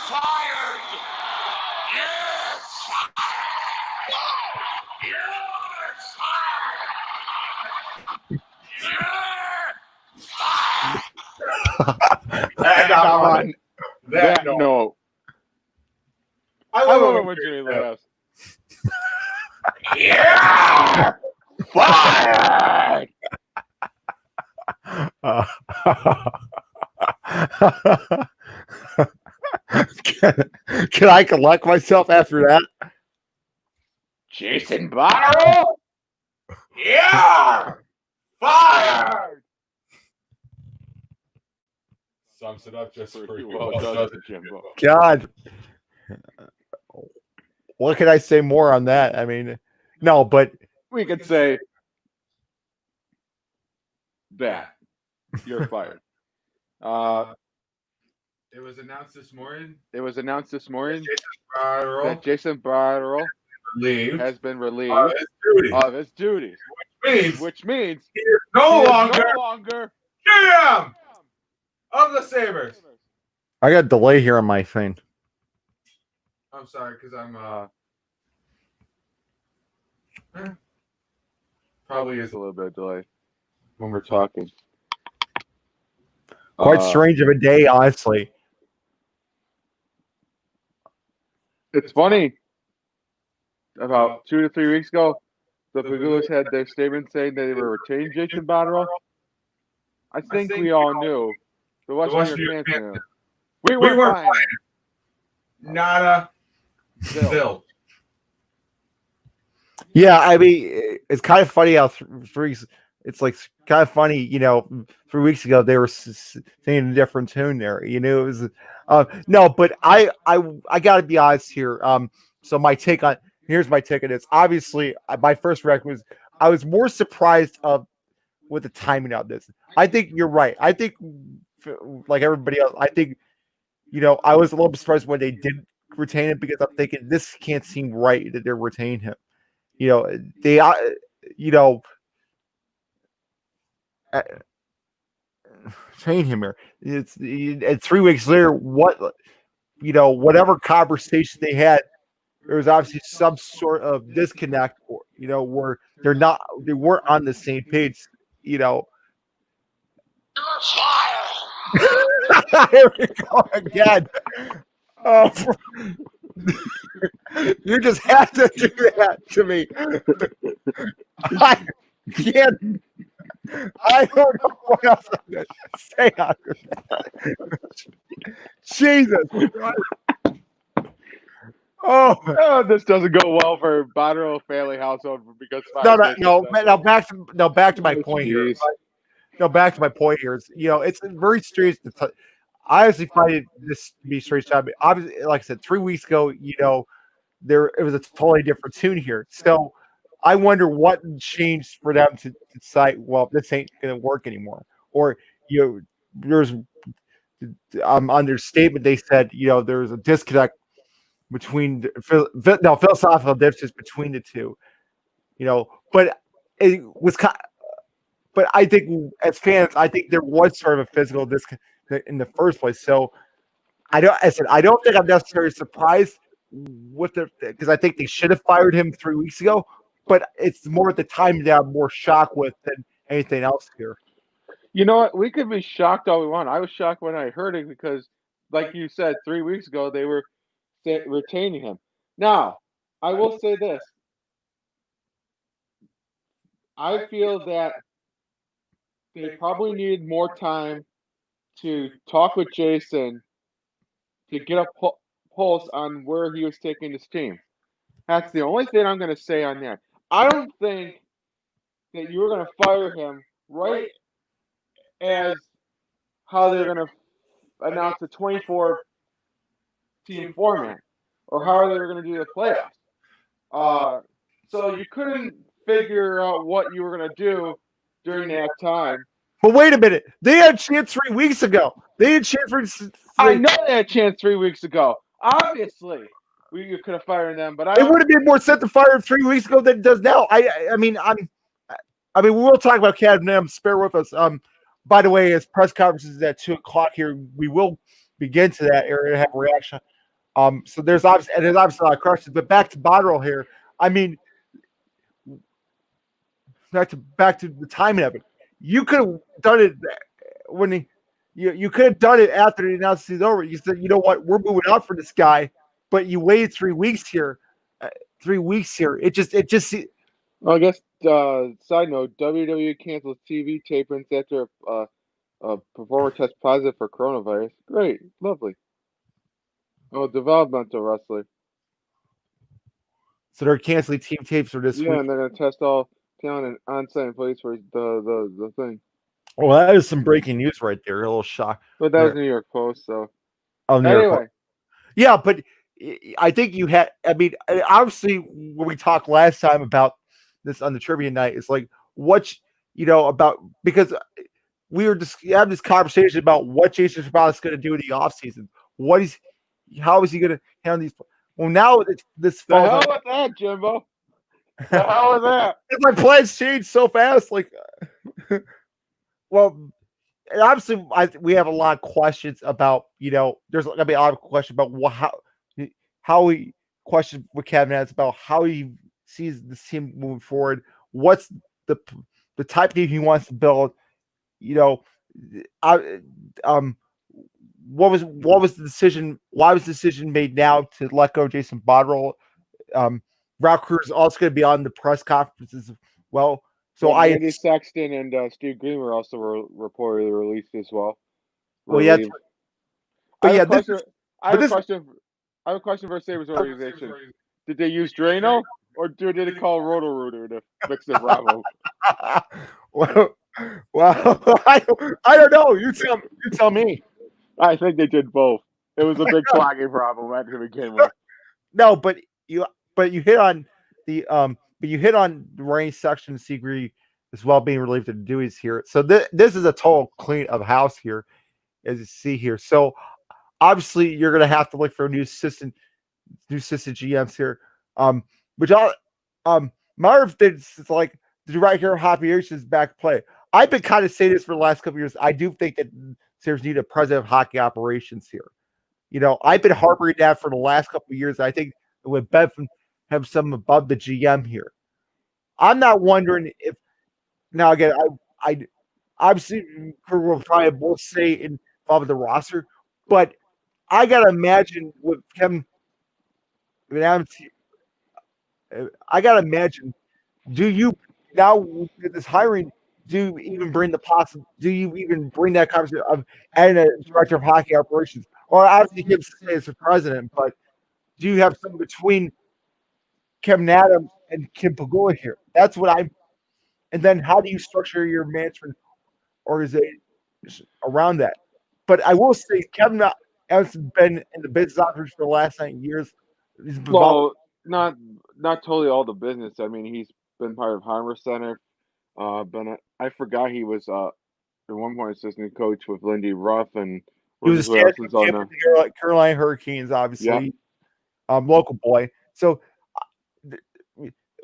fired! You're And on that note, I love it when Jay laughs. Yeah! Fired! Can I collect myself after that? Jason Botterill? Yeah! Fired! Sums it up just pretty well, doesn't it, Jimbo? God. What can I say more on that? I mean, no, but We could say that you're fired. It was announced this morning It was announced this morning Botterill that Jason Botterill relieved has been of relieved his duty, of his duties, means which means he is he no is longer no longer GM of the Sabres. I got a delay here on my thing. I'm sorry, because I'm probably is a little bit delayed when we're talking. Quite strange of a day, honestly. It's funny. About 2 to 3 weeks ago, the Pagoos had their statement saying that they were retaining Jason Botterill. I think we all knew. The Western New York fans knew. We weren't buying it. nada Still. built. Yeah, I mean, it's kind of funny how it's like kind of funny, 3 weeks ago they were singing a different tune there. It was no, but I got to be honest here. So here's my take on this. Obviously, my first reaction was I was more surprised with the timing of this. I think you're right. I think like everybody else, I think I was a little bit surprised when they did retain him because I'm thinking this can't seem right that they're retaining him. They train him here. And 3 weeks later, whatever conversation they had, there was obviously some sort of disconnect, where they weren't on the same page, You're fired! Here we go again. Oh, you just had to do that to me. I can't. I don't know what else I'm going to say after that. Jesus. Oh, This doesn't go well for Botterill family household because no. Back to my point here. Jeez. No, back to my point here. It's very strange. I honestly find this to be strange. Obviously, like I said, 3 weeks ago, it was a totally different tune here. So I wonder what changed for them to decide, well, this ain't going to work anymore. Or, there's on their statement, they said, there's a disconnect between philosophical differences between the two, but it was but I think as fans, I think there was sort of a physical disconnect in the first place. So I don't think I'm necessarily surprised with it because I think they should have fired him 3 weeks ago. But it's more at the time that I'm more shocked with than anything else here. You know what? We could be shocked all we want. I was shocked when I heard it because, like you said, 3 weeks ago they were retaining him. Now, I will say this. I feel that they probably needed more time to talk with Jason to get a pulse on where he was taking his team. That's the only thing I'm going to say on that. I don't think that you were going to fire him right as how they're going to announce the 24 team format or how they were going to do the playoffs. So you couldn't figure out what you were going to do during that time. But wait a minute. They had a chance 3 weeks ago. They had a chance I know they had a chance 3 weeks ago. Obviously, you could have fired them, but it would have been more set to fire 3 weeks ago than it does now. I mean, we will talk about Cad Nam. Spare with us. By the way, his press conference is at 2:00 here. We will begin to that area to have a reaction. So there's obviously a lot of questions. But back to Botterill here. I mean, back to the timing of it. You could have done it when you could have done it after the announcement is over. You said, you know what, we're moving on for this guy, but you waited 3 weeks here. 3 weeks here. It just Well, I guess side note: WWE canceled TV tapings after a performer test positive for coronavirus. Great, lovely. Oh, developmental wrestler. so they're canceling team tapes for this Yeah, week. and they're gonna test all talent on-site employees for the thing. Well, that is some breaking news right there. A little shock. But that was There. New York Post. So Oh, New York. anyway, Yeah, but I think you had. I mean, obviously, when we talked last time about this on the trivia night, it's like what about because we were just having this conversation about what Jason Strabon is going to do in the offseason. How is he going to handle these? Well, now this the falls hell on. with that, Jimbo. The hell with that. My plans changed so fast. Like, well, and obviously, we have a lot of questions about. There's going to be a lot of questions about how he questions with Kevin has about how he sees this team moving forward. What's the type of team he wants to build? I, what was the decision? Why was the decision made now to let go of Jason Botterill? Route Crew is also going to be on the press conferences as well. So Randy Sexton and Steve Green were also reportedly released as well. Well, yeah, I have a question for Sabres organization. Did they use Drano or did they call Roto-Rooter to fix the problem? well, I don't know. You tell me. I think they did both. It was a big clogging problem to begin with. No, but you hit on the Randy Sexton and Seagree as well being relieved of the duties here. So this is a total clean of house here, as you see here. So obviously you're going to have to look for new assistant GMs here. Which Marv did like the right here. Hoppy is back play. I've been kind of saying this for the last couple of years. I do think that Sabres need a president of hockey operations here. I've been harboring that for the last couple of years. I think it would benefit have some above the GM here. I'm not wondering if now again I obviously we'll probably both say involved with the roster, but I gotta imagine with Kevin. I gotta imagine. Do you now with this hiring? Do you even bring Do you even bring that conversation of adding a director of hockey operations? Or obviously him stay as the president, but do you have some between Kevin Adams and Kim Pagula here? That's what I'm. And then how do you structure your management organization around that? But I will say Kevin Adams has been in the business operations for the last 9 years. Well, not totally all the business. I mean, he's been part of Harmer Center. I forgot he was at one point assistant coach with Lindy Ruff and he was a who else stand was on with there? the Carolina Hurricanes, obviously. Yeah. Local boy. So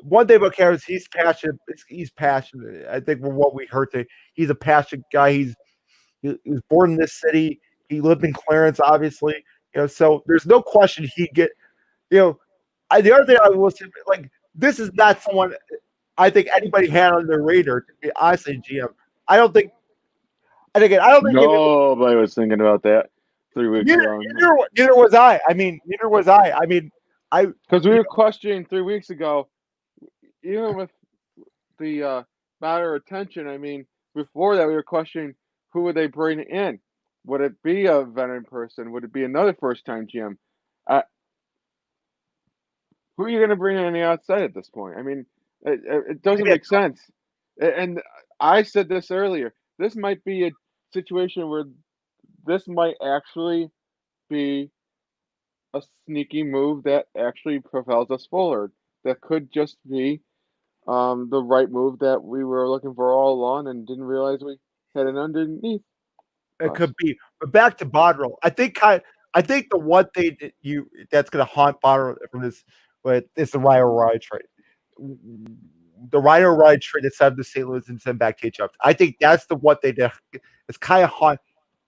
one thing about Kevin is he's passionate. He's passionate. I think from what we heard today, he's a passionate guy. He was born in this city. He lived in Clarence, obviously. So there's no question he'd get. The other thing I will say, like, this is not someone I think anybody had on their radar. To be honestly, GM, I don't think. And again, I don't think nobody was thinking about that 3 weeks ago. Neither was I. Neither was I. Because we were questioning 3 weeks ago, even with the matter of attention. I mean, before that, we were questioning who would they bring in. Would it be a veteran person? Would it be another first-time GM? Who are you going to bring in on the outside at this point? I mean, it doesn't make sense. And I said this earlier. This might be a situation where this might actually be a sneaky move that actually propels us forward. That could just be the right move that we were looking for all along and didn't realize we had it underneath. It could be, but back to Botterill. I think the one thing that's going to haunt Botterill from this, but it's the Ryan O'Reilly trade. The Ryan O'Reilly trade that sent the St. Louis and sent back Tate Jobs. I think that's the one thing that it's kind of haunt.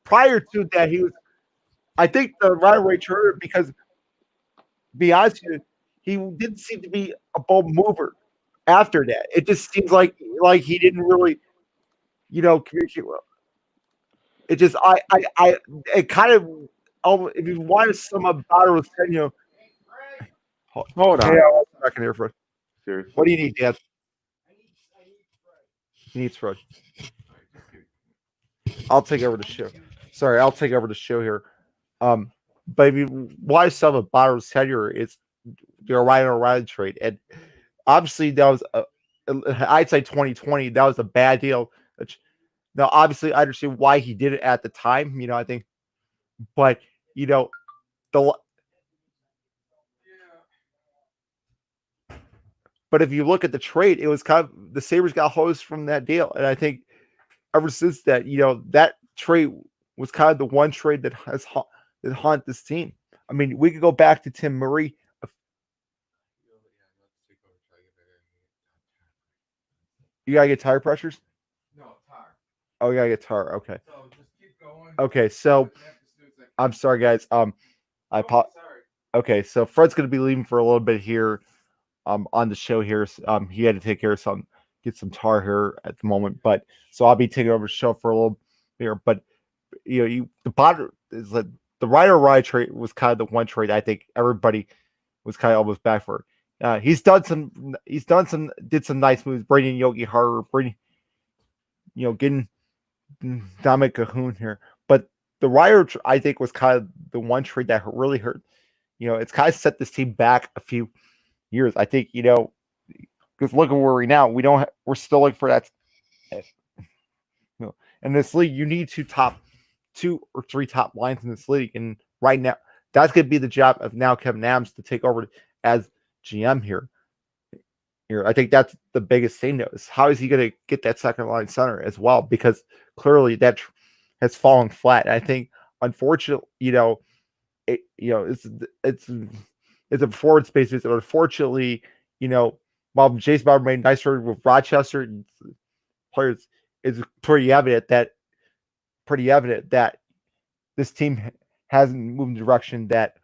Prior to that, he was I think the Ryan Ray Turner, because to be honest with you, he didn't seem to be a ball mover after that. It just seems like he didn't really, communicate well. It just it kind of if you want to sum up Botterill said, Hold hey, on. I'll back in here for Seriously. what do you need, Dad? He needs Fred. I'll take over the show. Sorry, I'll take over the show here. But if you want to sum up Botterill's tenure, it's the Ryan O'Reilly trade, and obviously that was I'd say 2020. That was a bad deal. Now, obviously, I understand why he did it at the time. I think, but the but if you look at the trade, it was kind of the Sabres got hosed from that deal, and I think ever since that, that trade was kind of the one trade that that haunt this team. I mean, we could go back to Tim Murray. You gotta get tire pressures. No, tar. Oh, you gotta get tire. Okay. So just keep going. Okay. So I'm sorry, guys. I Okay, so Fred's gonna be leaving for a little bit here. On the show here. He had to take care of get some tar here at the moment, but so I'll be taking over the show for a little here. But the bottom is like the Ryder Rye trade was kind of the one trade I think everybody was kind of almost back for. Did some nice moves, bringing Yogi Harder, getting Dominic Cahoon here. But the Ryder, I think, was kind of the one trade that really hurt. It's kind of set this team back a few years. I think, because look at where we're now. We're still looking for that. In this league, you need two or three top lines in this league. And right now, that's going to be the job of now Kevin Adams to take over as GM here. I think that's the biggest thing, though, is how is he going to get that second line center as well? Because clearly that has fallen flat. And I think, unfortunately, it's a performance based business. Unfortunately, while Jason Bauer made nice work with Rochester and players, it's pretty evident that this team hasn't moved in the direction that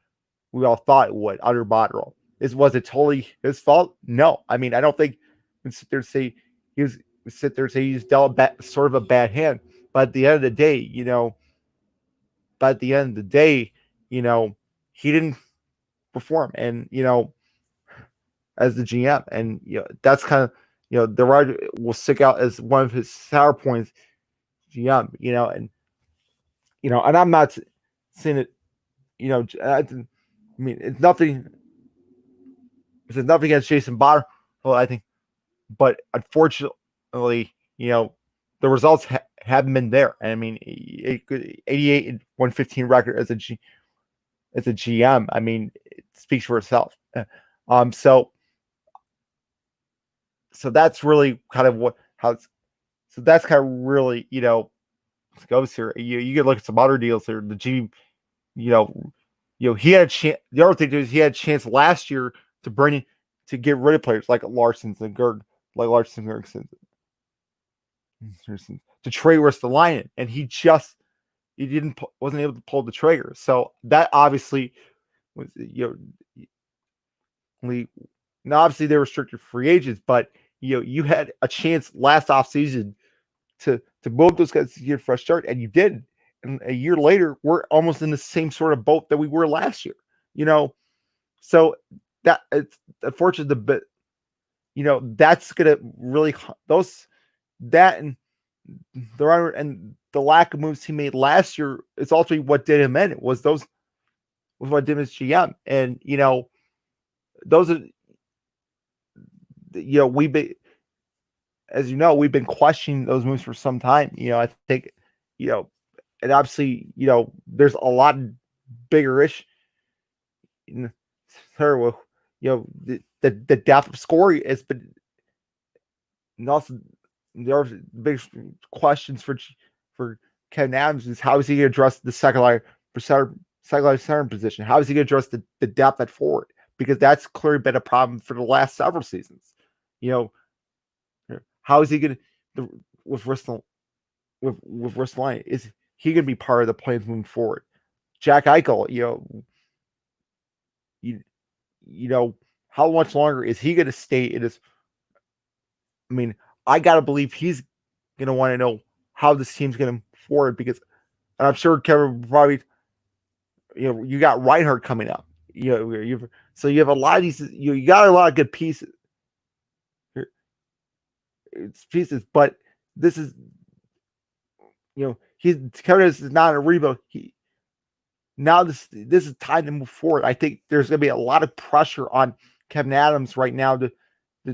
we all thought it would under Botterill. Was it totally his fault? No. I mean, I don't think we sit there and say he's dealt sort of a bad hand. But at the end of the day, he didn't perform. And, as the GM. And, that's kind of, the Ryder will stick out as one of his sour points, GM, and I'm not saying it, I mean, it's nothing against Jason Botterill, I think, but unfortunately, the results haven't been there. And I mean, 88 and 115 record as a GM. I mean, it speaks for itself. So that's really kind of that's kind of really, goes here. You can look at some other deals here. The G, he had a chance. The other thing is he had a chance last year to get rid of players like Larsson and Gergson, to trade Ristolainen, and he wasn't able to pull the trigger. So that obviously was, now obviously they're restricted free agents, but you had a chance last offseason to move those guys to get a fresh start, and you did. And a year later, we're almost in the same sort of boat that we were last year. So that it's unfortunate, but that's gonna really and the lack of moves he made last year is ultimately what did him in. It was what did him as GM, and those are we've been questioning those moves for some time. I think and obviously there's a lot bigger issue in her with the depth of scoring has been, and also there are big questions for Ken Adams is how is he going to address the second line center position? How is he going to address the depth at forward? Because that's clearly been a problem for the last several seasons. How is he going to with Ristolainen? Is he going to be part of the plans moving forward? Jack Eichel, you know, how much longer is he going to stay in his? I mean, I got to believe he's going to want to know how this team's going to move forward because, and I'm sure Kevin probably, you got Reinhardt coming up. So you have a lot of these. You got a lot of good pieces. It's pieces, but this is, Kevin is not a rebuild. Now this is time to move forward. I think there's going to be a lot of pressure on Kevin Adams right now to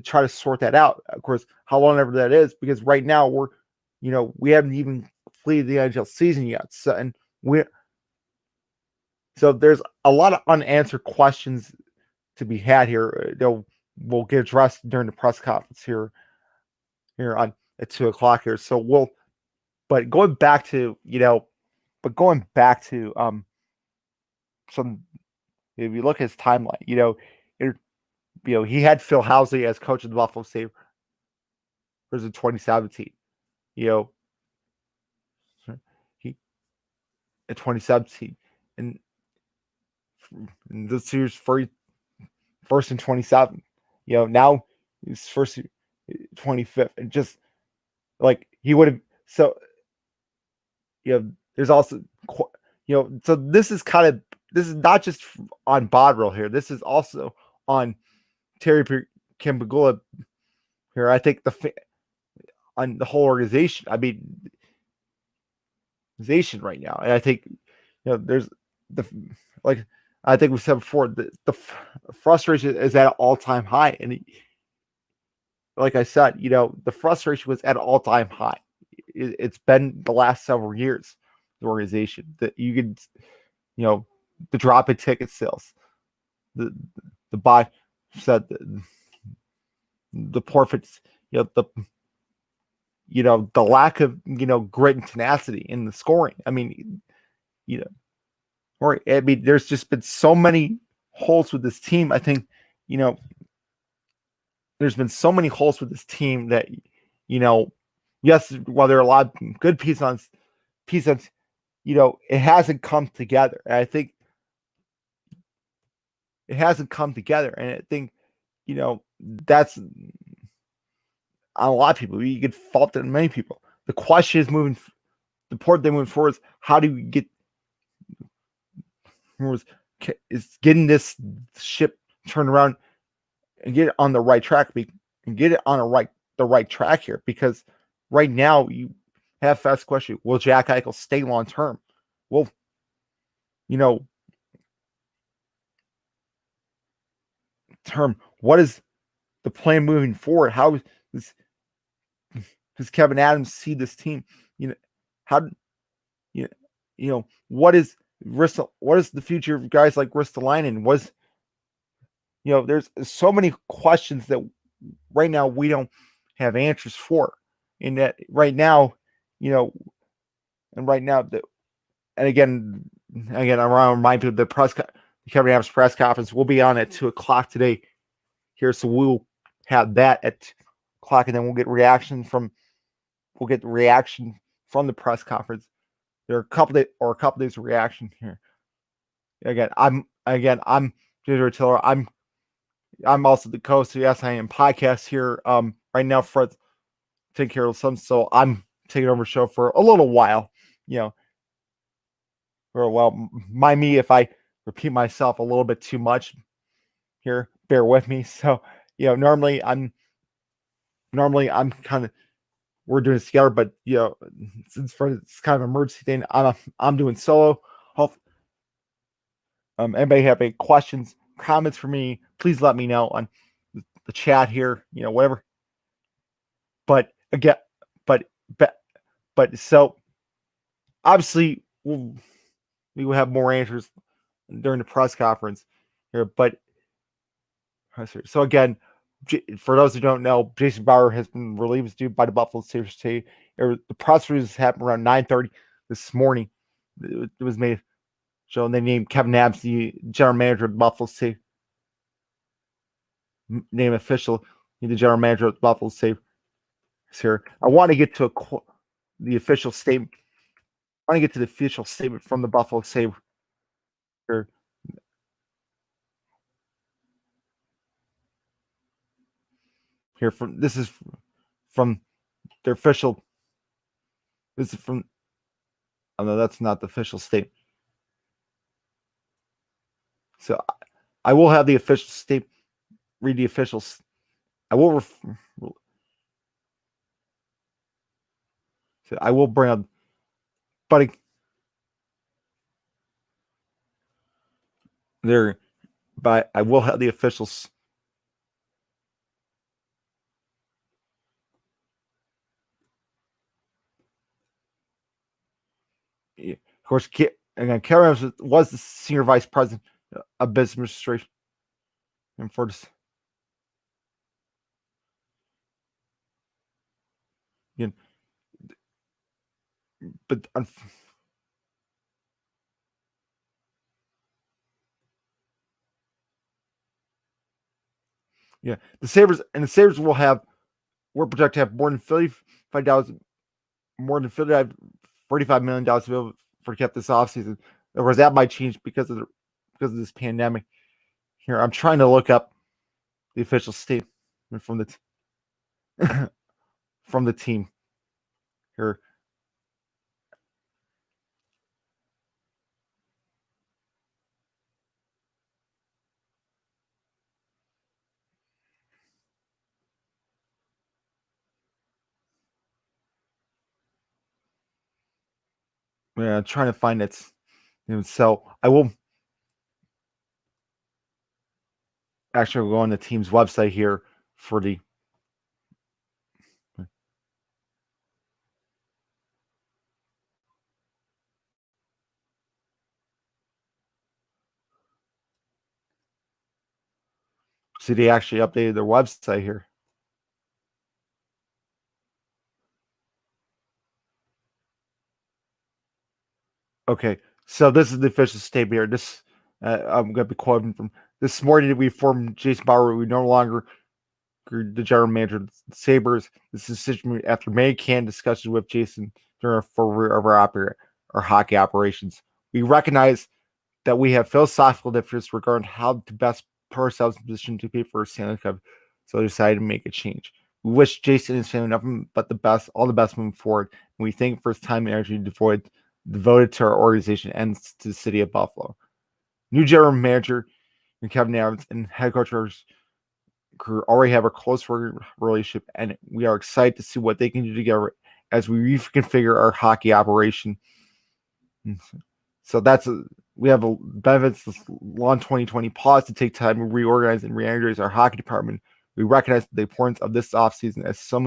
try to sort that out. Of course, how long ever that is, because right now we haven't even completed the NHL season yet. So there's a lot of unanswered questions to be had here. We'll get addressed during the press conference here on at 2:00 here. So but going back to some, if you look at his timeline, he had Phil Housley as coach of the Buffalo Sabres in 2017. He in 2017, and this year's first in 27. Now he's first 25th, and just like he would have. So there's also so this is not just on Botterill here. This is also on Terry Kimbagula here. I think on the whole organization. I mean, organization right now, and I think there's I think we said before, the frustration is at an all-time high, and like I said, the frustration was at an all-time high. It's been the last several years. The organization that you could, the drop in ticket sales, the buy said the profits, the lack of grit and tenacity in the scoring. I mean, there's just been so many holes with this team. I think there's been so many holes with this team that yes, while there are a lot of good pieces, it hasn't come together. And I think it hasn't come together. And I think, that's on a lot of people. You could fault it on many people. The question is the important thing moving forward is how do we get is getting this ship turned around and get it on the right track and get it on the right track here, because right now you have fast question, will Jack Eichel stay long term? Well, what is the plan moving forward? How does Kevin Adams see this team? How what is the future of guys like Ristolainen? There's so many questions that right now we don't have answers for. In that right now, and again, I want to remind people the Kevin Adams press conference will be on at 2:00 today here, so we'll have that at 2:00, and then we'll get the reaction from the press conference. There are a couple days of reaction here. I'm Jason Tiller. I'm also the host of the Yes I Am podcast here. Right now, Fred take care of some, so I'm taking over the show for a little while. For a while. Mind me if I repeat myself a little bit too much here. Bear with me. So, normally I'm kind of, we're doing it together, but since for it's kind of an emergency thing, I'm doing solo. Anybody have any questions, comments for me, please let me know on the chat here, whatever. But again, but so obviously we will have more answers during the press conference here. But so again, for those who don't know, Jason Bauer has been relieved due by the Buffalo Sabres today. The press release happened around 9:30 this morning. It was made. So they named Kevin Adams the general manager of the Buffalo Sabres. Name official, the general manager of the Buffalo Sabres here. I want to get to the official statement. I want to get to the official statement from the Buffalo Sabres Here, this is from their official. This is from. Oh no, that's not the official statement. So I will have the official statement. Read the officials. I will. So I will bring up, but there. But I will have the officials. Of course, again, Kevin was the senior vice president of business administration, and for this, again, but yeah, the Sabres will have. We're projected to have more than $45 $45 million available for cap this offseason. Of course, that might change because of this pandemic. Here, I'm trying to look up the official statement from from the team. Here, yeah, I'm trying to find it. So I will actually go on the team's website here for the. See, they actually updated their website here. Okay, so this is the official statement here. This I'm going to be quoting from this morning. We informed Jason Bauer we no longer the general manager of the Sabres. This decision after many canned discussions with Jason during our hockey operations. We recognize that we have philosophical differences regarding how to best put ourselves in position to pay for a Stanley Cup, so I decided to make a change. We wish Jason and his family nothing but the best, all the best moving forward, and we thank him for his time and energy devoted to our organization and to the city of Buffalo. New general manager Kevin Adams and head coach already have a close relationship, and we are excited to see what they can do together as we reconfigure our hockey operation. So we have a benefits this long 2020 pause to take time to reorganize and re-energize our hockey department. We recognize the importance of this offseason as so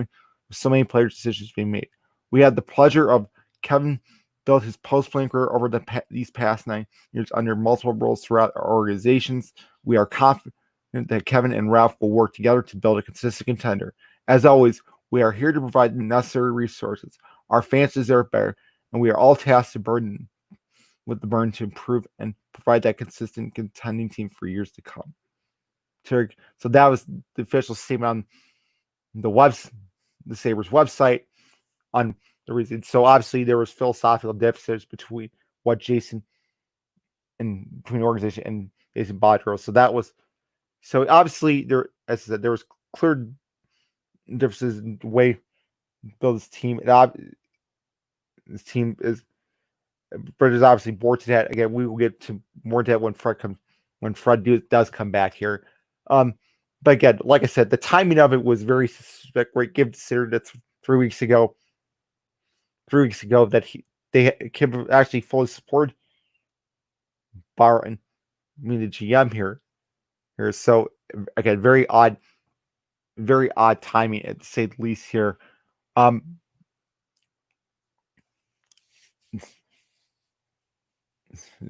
many players' decisions being made. We had the pleasure of Kevin built his post-playing career over these past 9 years under multiple roles throughout our organizations. We are confident that Kevin and Ralph will work together to build a consistent contender. As always, we are here to provide the necessary resources. Our fans deserve better, and we are all tasked with the burden to improve and provide that consistent contending team for years to come. So that was the official statement on the Sabres website on the reason. So obviously there was philosophical differences between what Jason and between the organization and Jason Botterill. So obviously there, as I said, there was clear differences in the way to build this team. This team is, but there's obviously more to that. Again, we will get to more to that when Fred does come back here. But again, like I said, the timing of it was very suspect. Right, give considered that 3 weeks ago. 3 weeks ago that they actually fully support Bauer and the GM here. So again, very odd timing to say the least here.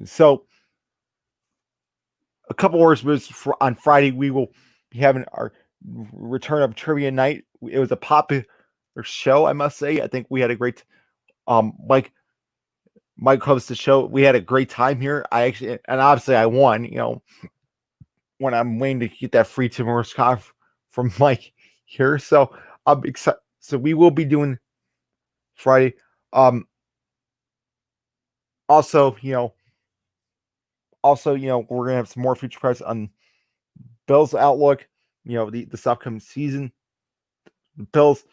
So a couple hours on Friday, we will be having our return of trivia night. It was a popular show, I must say. I think we had a great Mike hosts the show. We had a great time here. And obviously I won, when I'm waiting to get that free Tim Morris from Mike here. So I'm excited. So we will be doing Friday. Also, Also, we're gonna have some more future press on Bills' outlook. This upcoming season, the Bills,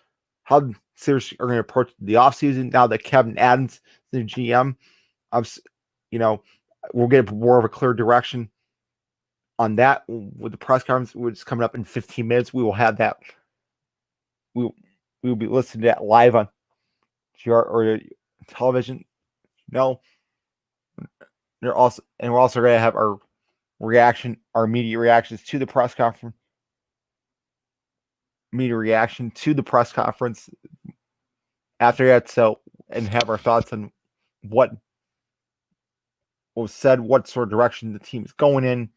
how serious are going to approach the offseason now that Kevin Adams is the GM. We'll get more of a clear direction on that with the press conference, which is coming up in 15 minutes. We will have that. We will be listening to that live on GR or television. We're also going to have our media reactions to the press conference. Media reaction to the press conference after that. And have our thoughts on what was said, what sort of direction the team is going in,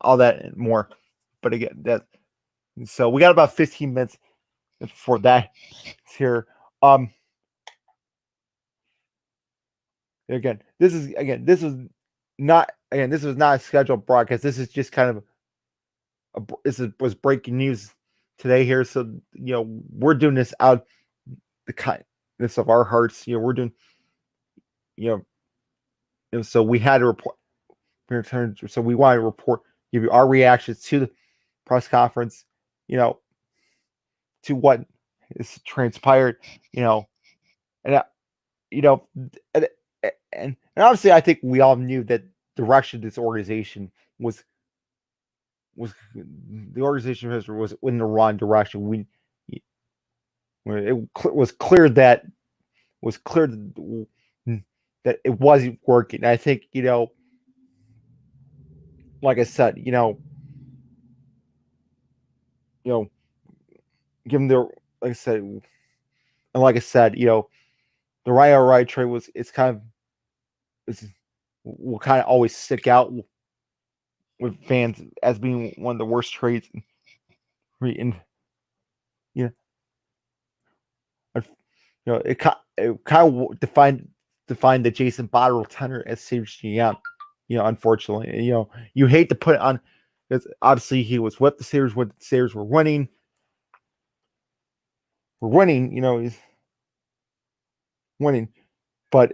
all that and more. But again, so we got about 15 minutes before that. It's here. This is not a scheduled broadcast. This is just kind of was breaking news today here. So we're doing this out the kindness of our hearts. We're doing so we had to report. So we want to report, give you our reactions to the press conference, to what is transpired, and and obviously I think we all knew that the direction of this organization was the organization was in the wrong direction. It was clear that it wasn't working. I think like I said, given their like I said, the Ryan trade will kind of always stick out with fans as being one of the worst trades. And it kind of defined the Jason Botterill tenure as Sabres GM. Unfortunately, you hate to put it on because obviously he was with the Sabres when the Sabres were winning. He's winning, but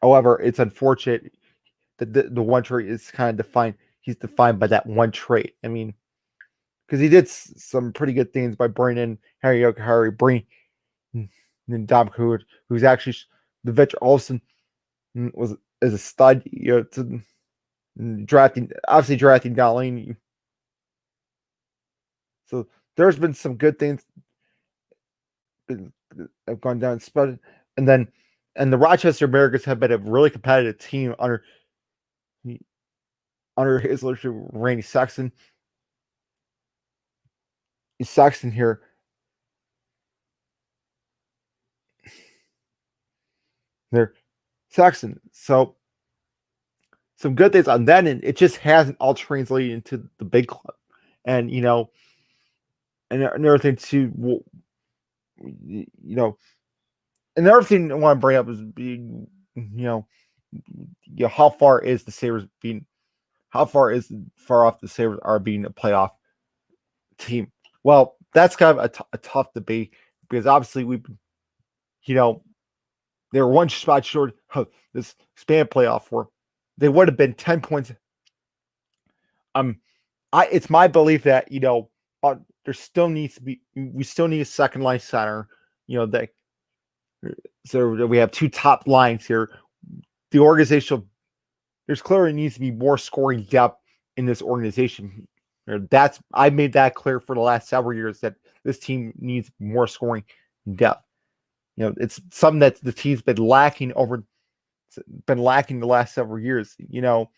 however, it's unfortunate that the one trade is kind of defined. He's defined by that one trade. I mean, because he did some pretty good things by bringing in Harry Yokohari, bringing in Dom Cood, who's actually the Victor Olsen was as a stud. To drafting Darlene. So there's been some good things have gone down, and the Rochester Americans have been a really competitive team under his leadership, Randy Sexton. Sexton here. There, Sexton. So some good things on that end. It just hasn't all translated into the big club, and and another thing too. Another thing I want to bring up is how far is the Sabres being? How far off the Sabres are being a playoff team? Well, that's kind of a tough debate because obviously they were one spot short of this expanded playoff where they would have been 10 points. It's my belief that there still needs to be. We still need a second line center. So we have two top lines here. The organizational, there's clearly needs to be more scoring depth in this organization. I made that clear for the last several years that this team needs more scoring depth. It's something that the team's been lacking the last several years. And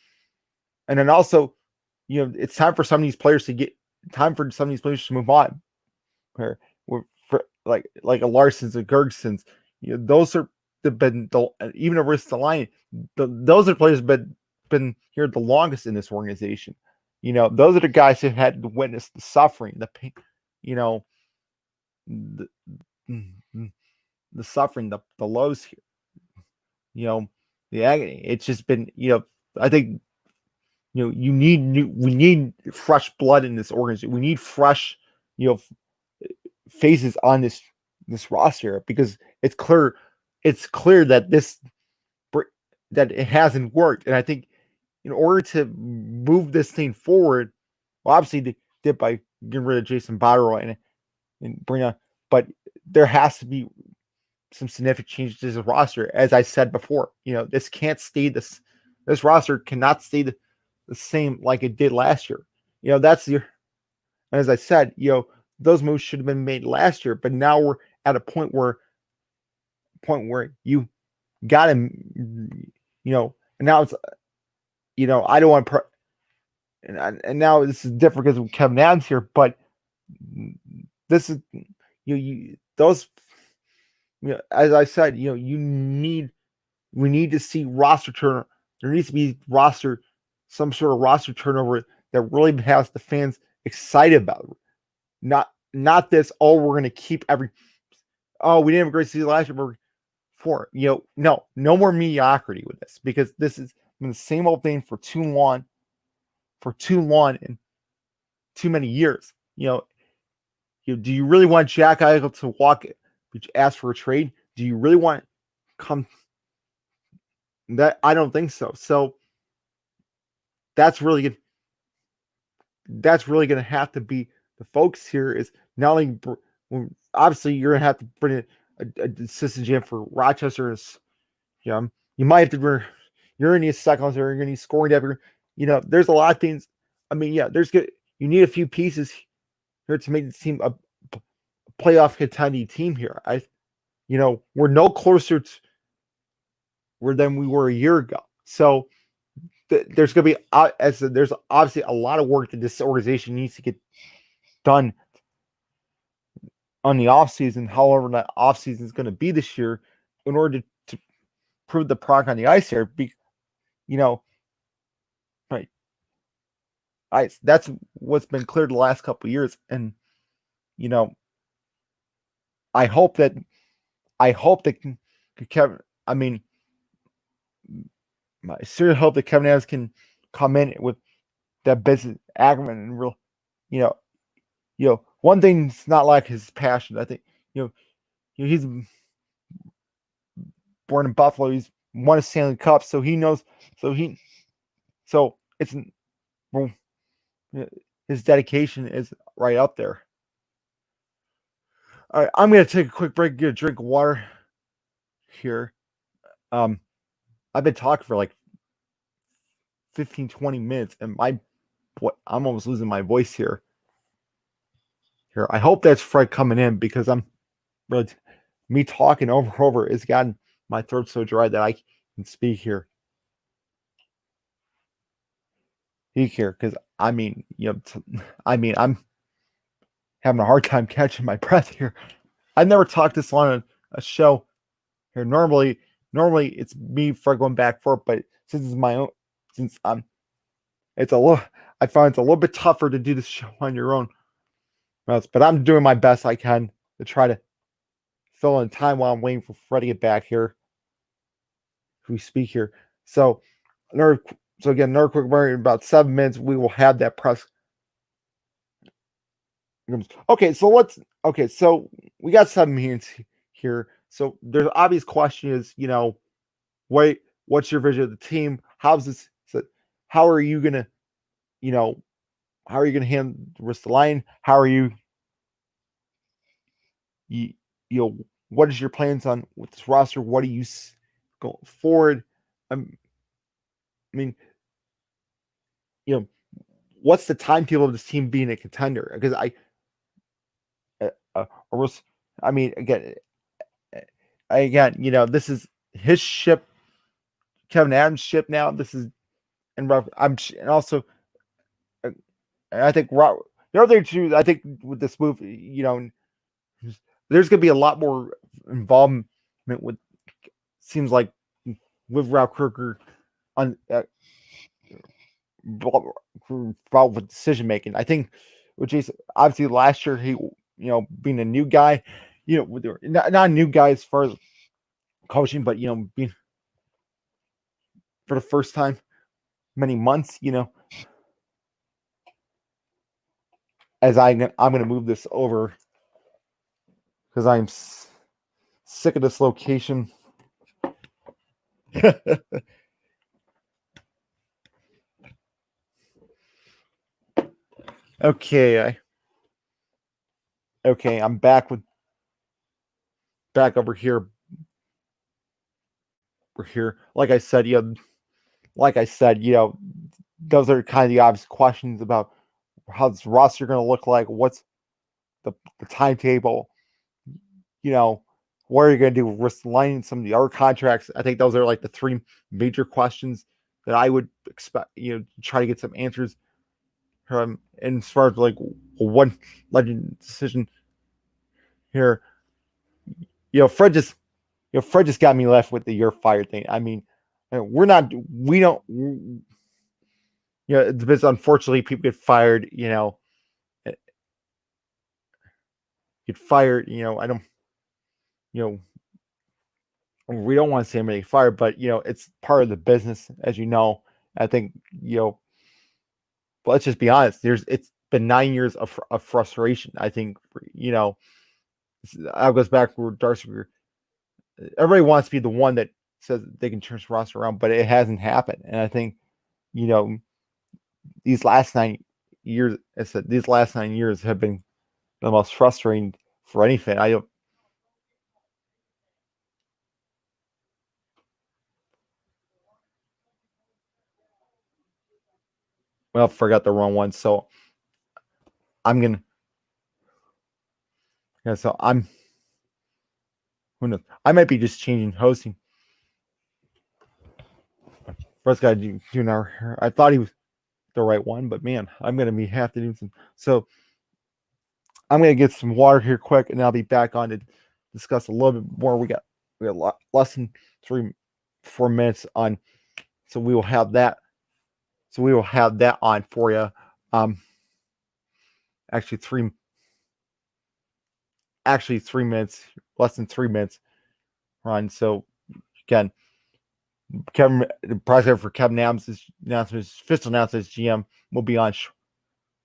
then also, it's time for some of these players to move on. For like a Larson's and Gergson's, those are been even a risk to line. Those are players been here the longest in this organization. Those are the guys who had to witness the suffering, the pain, the suffering, the lows here. The agony. It's just been, I think, we need fresh blood in this organization. We need fresh, faces on this roster because it's clear that that it hasn't worked. And I think in order to move this thing forward, well, obviously they did by getting rid of Jason Botterill and bring on, but there has to be some significant changes to this roster. As I said before, this can't stay this roster cannot stay the same like it did last year. That's your, as I said, those moves should have been made last year, but now we're at a point where you got to, and now it's, I don't want to, and now this is different because of Kevin Adams here, but this is, those, as I said, we need to see roster turnover. There needs to be some sort of roster turnover that really has the fans excited about it. Not this, we're going to keep we didn't have a great season last year, but no more mediocrity with this, because this has been the same old thing for too long and too many years. Do you really want Jack Eichel to ask for a trade? Do you really want come that? I don't think so. So that's really good. That's really going to have to be the focus here. Is not only obviously you're going to have to bring in a assistant GM for Rochester. You might have to. You're going to need seconds. You're going to need scoring depth. There's a lot of things. I mean, yeah, you need a few pieces here to make the team a playoff contending team here. We're no closer to than we were a year ago. So there's going to be, there's obviously a lot of work that this organization needs to get done on the offseason, however that offseason is going to be this year, in order to prove the product on the ice here. Right. That's what's been clear the last couple of years. And, I hope that Kevin, I seriously hope that Kevin Adams can come in with that business acumen and real, one thing's not like his passion. I think, he's born in Buffalo. He's won a Stanley Cup, so he knows. So it's, well, his dedication is right up there. All right, I'm going to take a quick break, get a drink of water here. I've been talking for like 15, 20 minutes, and I'm almost losing my voice here. I hope that's Fred coming in, because me talking over and over has gotten my throat so dry that I can speak here. Because I'm having a hard time catching my breath here. I've never talked this long on a show here. Normally it's me for going back and forth, but since it's my own, I find it's a little bit tougher to do this show on your own. But I'm doing my best I can to try to fill in time while I'm waiting for Fred to get back here. We speak here. So again, another quick break. In about 7 minutes, we will have that press. Okay, so we got 7 minutes here. So there's obvious question is, what's your vision of the team? How are you gonna handle the rest of the line? How are you what is your plans on with this roster? What do you go forward? What's the timetable of this team being a contender? Because again, this is his ship, Kevin Adams' ship now. This is, and also, I think the other thing too, I think with this move, there's going to be a lot more involvement with, seems like, with Ralph Kruger on with decision making. I think with Jason, obviously last year he, being a new guy, not a new guy as far as coaching, but being for the first time many months, as I'm going to move this over because I'm sick of this location. Okay, I'm back over here. We're here. Like I said, those are kind of the obvious questions about how this roster going to look like. What's the timetable? What are you going to do with lining some of the other contracts? I think those are like the three major questions that I would expect. Try to get some answers from. And as far as like one legend decision here, Fred just got me left with the "you're fired" thing. I mean, we don't. It's because unfortunately people get fired. Get fired. I don't. You know, we don't want to see anybody fired, but it's part of the business, as you know. I think but let's just be honest. It's been 9 years of frustration. I think I goes back where Darcy. Everybody wants to be the one that says they can turn this roster around, but it hasn't happened. And I think you know these last 9 years. I said these last 9 years have been the most frustrating for any fan. I don't. Well, forgot the wrong one. So I'm gonna. Yeah, so I'm. Who knows? I might be just changing hosting. First guy do now. I thought he was the right one, but man, I'm gonna have to do some. So I'm gonna get some water here quick, and I'll be back on to discuss a little bit more. We got less than 4 minutes on, so we will have that. So we will have that on for you. Actually 3 minutes, less than 3 minutes run. So again, the prosecutor for Kevin Adams' official announcement as GM will be on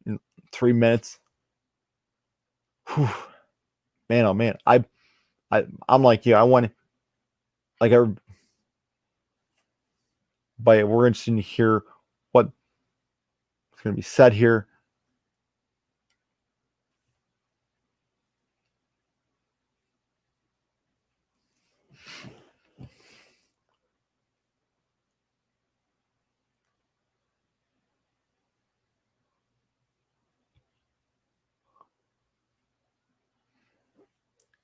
in 3 minutes. Whew. Man, oh man, I'm like you. I want to like everybody. But we're interested to hear what's going to be said here.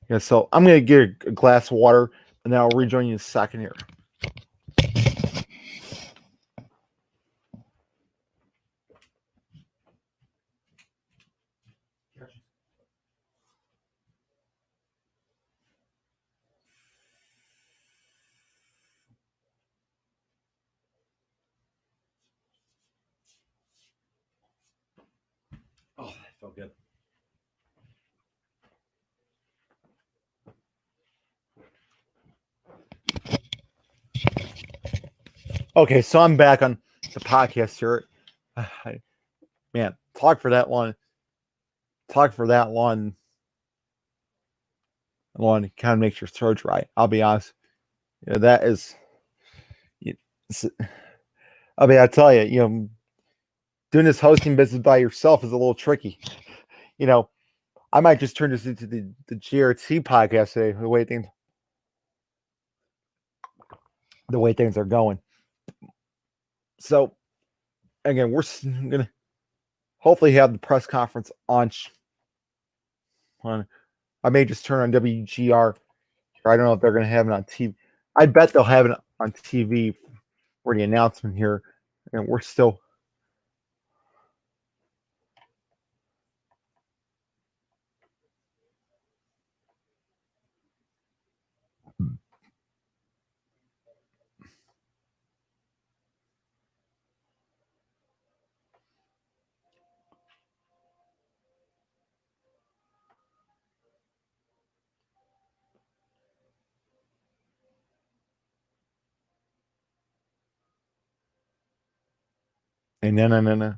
Yeah, so I'm going to get a glass of water, and then I'll rejoin you in a second here. Oh, that felt good. Okay, so I'm back on the podcast here. Man, talk for that long. Long kind of makes your throat dry. I'll be honest. That is. I mean, I tell you, doing this hosting business by yourself is a little tricky. I might just turn this into the GRT podcast today. The way things are going. So again, we're gonna hopefully have the press conference on. I may just turn on WGR. I don't know if they're gonna have it on TV. I bet they'll have it on TV for the announcement here, and we're still. And no.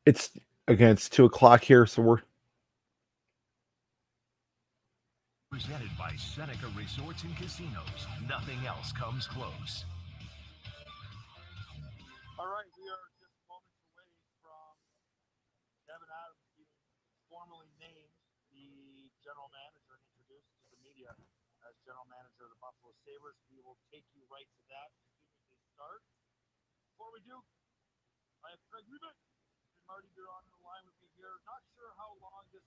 It's Again, it's 2 o'clock here, so we're Presented by Seneca Resorts and Casinos. Nothing else comes close. All right, we are just moments away from Kevin Adams being formally named the general manager and introduced to the media as general manager of the Buffalo Sabres. We will take you right to that as soon as they start. Before we do, I have Craig Rubin and Marty Biron on the line with me here. Not sure how long this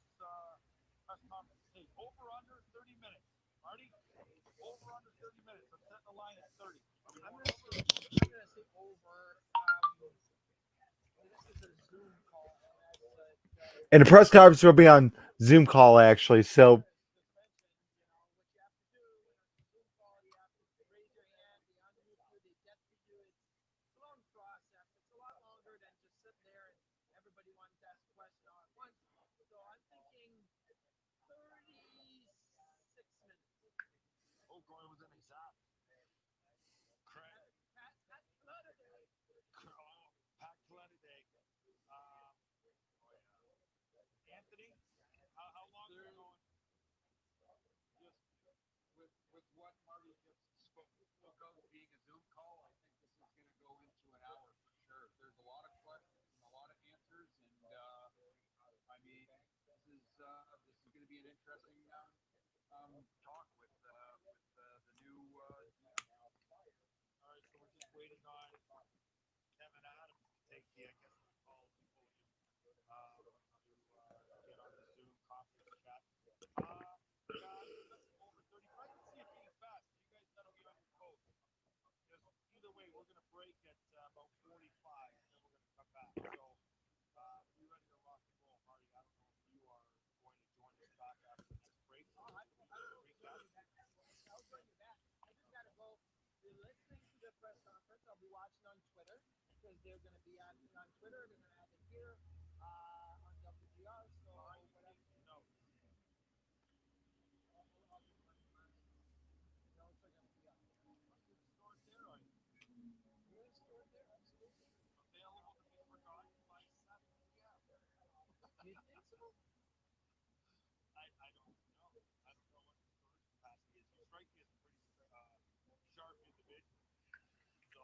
press conference will take. Over under 30 minutes. Marty, over under 30 minutes. I'm setting the line at 30. I'm gonna say over. This is a Zoom call, and the press conference will be on Zoom call actually. So what you have to do in a Zoom call, you have to raise your hand, they unmute you, they get to you. It's a long process. It's a lot longer than just sit there and everybody wants to ask a question all at once. So I'm thinking 36 minutes. Oh, going with an exact. Craig. Pat Clutter Day. Pat Clutter Day. Anthony, how long are we going? Just with what Marty just spoke of being a Zoom call, I think this is going to go into an hour for sure. There's a lot of questions and a lot of answers, and I mean, this is going to be an interesting talk with the new. All right, so we're just waiting on Kevin Adams to take the, I guess we'll call it the podium to get on the Zoom conference chat. Guys, over 35. Let's see it being fast. You guys gotta be on your toes. Just either way, we're gonna break at about 45, and then we're gonna come back. So be ready to rock and roll, Marty. I don't know if you are going to join us back after the next break. I'll join you back. I just gotta go. You're listening to the press conference. I'll be watching on Twitter because they're gonna be on Twitter. They're gonna have it here on WGR. So whatever. No. Notes are gonna be up. Store there, Really stored there, absolutely. available to be forgotten by 7 p.m. You think so? I don't know. I don't know what the storage capacity is. You strike me as a pretty sharp individual. So,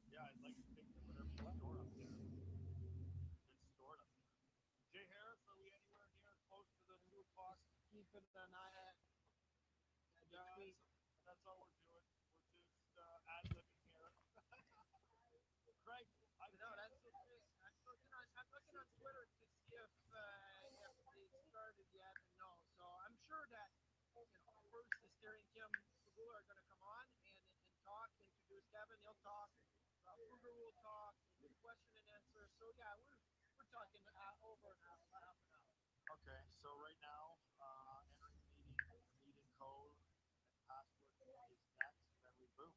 yeah, I'd like to think that whatever you store up there, it's stored up there. Jay Harris, are we anywhere near close to the 2 o'clock? Keeping an eye at. Yeah, that's all we're doing. We're just ad-libbing here. Craig, No, that's it. I'm looking on Twitter to see if they started yet, and no. So I'm sure that first the steering Kim Pagula are going to come on and talk, introduce Kevin. He'll talk. Kruger will talk. We'll do question and answer. So yeah, we're talking over an hour, about half an hour. Okay, so right now, entering the meeting code and password is next. Then we boom,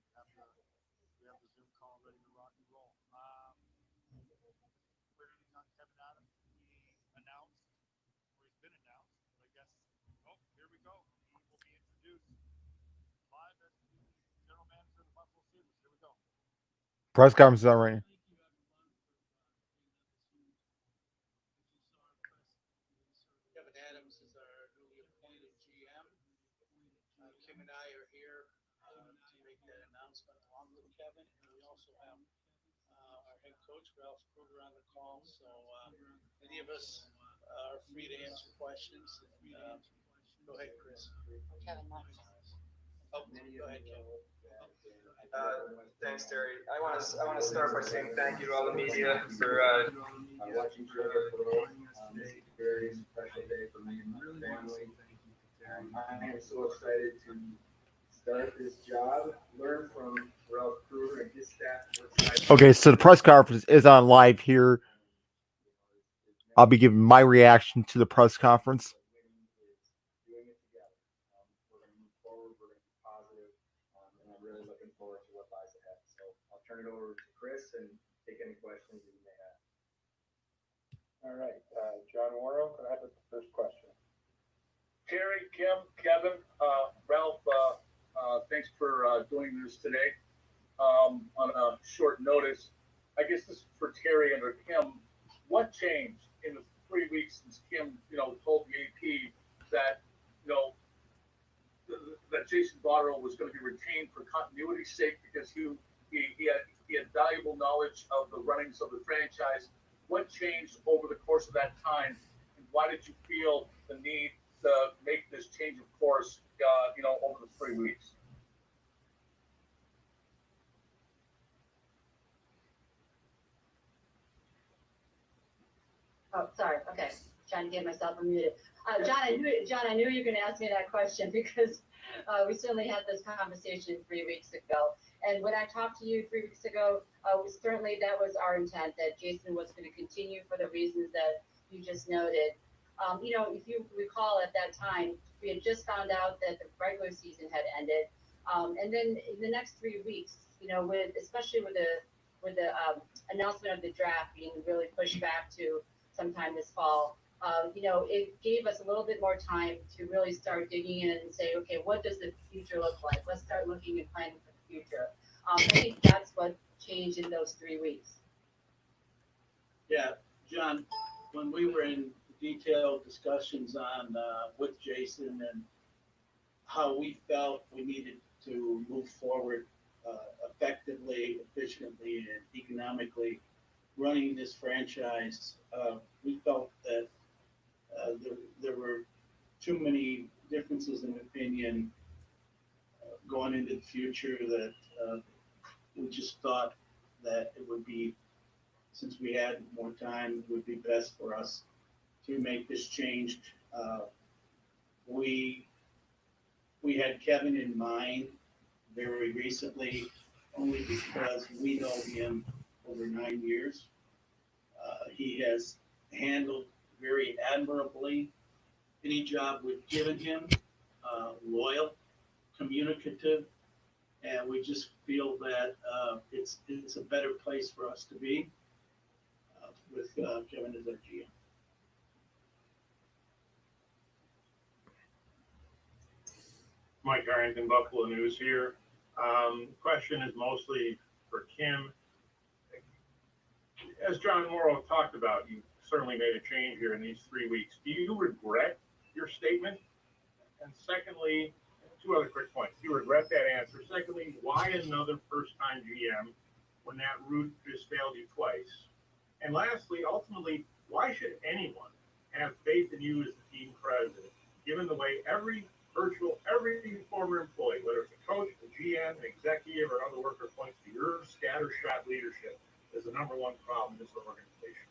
we have the Zoom call ready to rock and roll. We're waiting on Kevin Adams to be announced, or he's been announced. But I guess, oh, here we go. He will be introduced live as the general manager of the Buffalo Sabres. Here we go. press conference is on right now. Kevin Adams is our newly appointed GM. Kim and I are here to make that announcement along with Kevin. And we also have our head coach, Ralph Kruger, on the call. So any of us are free to answer questions. Go ahead, Chris. Kevin, Oh, go ahead, Kevin. Thanks, Terry. I want to start by saying thank you to all the media for watching Trevor grow. This is a very special day for me and my family. I am so excited to start this job, learn from Ralph Kruger and his staff. Okay, so the press conference is on live here. I'll be giving my reaction to the press conference. Doing it together. We're going to move forward. We're going to be positive, and I'm really looking forward to what lies ahead. So I'll turn it over to Chris and take any questions that you may have. All right, John Morrow, go ahead with the first question. Terry, Kim, Kevin, Ralph, thanks for doing this today on a short notice. I guess this is for Terry and or Kim. what changed in the 3 weeks since Kim, told the AP that, that Jason Botterill was going to be retained for continuity's sake because he had valuable knowledge of the runnings of the franchise. What changed over the course of that time, and why did you feel the need to make this change of course, over the 3 weeks? Oh, sorry. Okay, trying to get myself unmuted. John, I knew you were going to ask me that question because we certainly had this conversation 3 weeks ago. And when I talked to you 3 weeks ago, certainly that was our intent, that Jason was going to continue for the reasons that you just noted. If you recall at that time, we had just found out that the regular season had ended. And then in the next 3 weeks, especially with the announcement of the draft being really pushed back to sometime this fall, it gave us a little bit more time to really start digging in and say, okay, what does the future look like? Let's start looking and planning for the future. I think that's what changed in those 3 weeks. Yeah, John, when we were in detailed discussions on with Jason and how we felt we needed to move forward effectively, efficiently, and economically running this franchise, we felt that there were too many differences in opinion going into the future that we just thought that it would be, since we had more time, it would be best for us to make this change. We had Kevin in mind very recently, only because we know him over 9 years. He has handled very admirably any job we've given him, loyal, communicative, and we just feel that it's a better place for us to be with Kevin as our GM. Mike Harrington, Buffalo News here. Question is mostly for Kim. As John Morrow talked about, you certainly made a change here in these 3 weeks. Do you regret your statement? And secondly, two other quick points. Do you regret that answer? Secondly, why another first-time GM when that route just failed you twice? And lastly, ultimately, why should anyone have faith in you as the team president, given the way every former employee, whether it's a coach, a GM, an executive, or other worker, points to your scattershot leadership as the number one problem in this organization?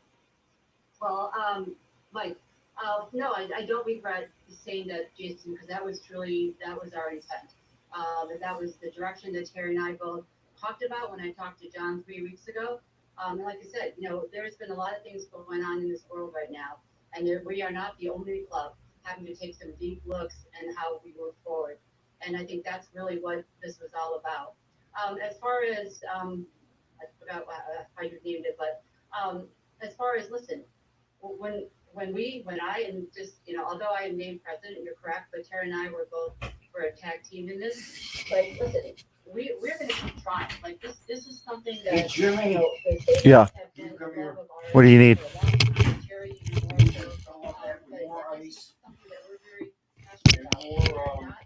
Well, Mike, no, I don't regret saying that, Jason, because that was our intent. That was the direction that Terry and I both talked about when I talked to John 3 weeks ago. And like I said, there's been a lot of things going on in this world right now, and we are not the only club having to take some deep looks and how we move forward. And I think that's really what this was all about. As far as, I forgot how you named it, but as far as, listen, when I, and just, although I am named president, you're correct, but Terry and I were a tag team in this. But listen, we're going to keep trying. Like this is something that, the Sabres Yeah. have been the love of ours What do you need? for a long time. Terry, you more so, but this is something that we're very passionate about. We're not,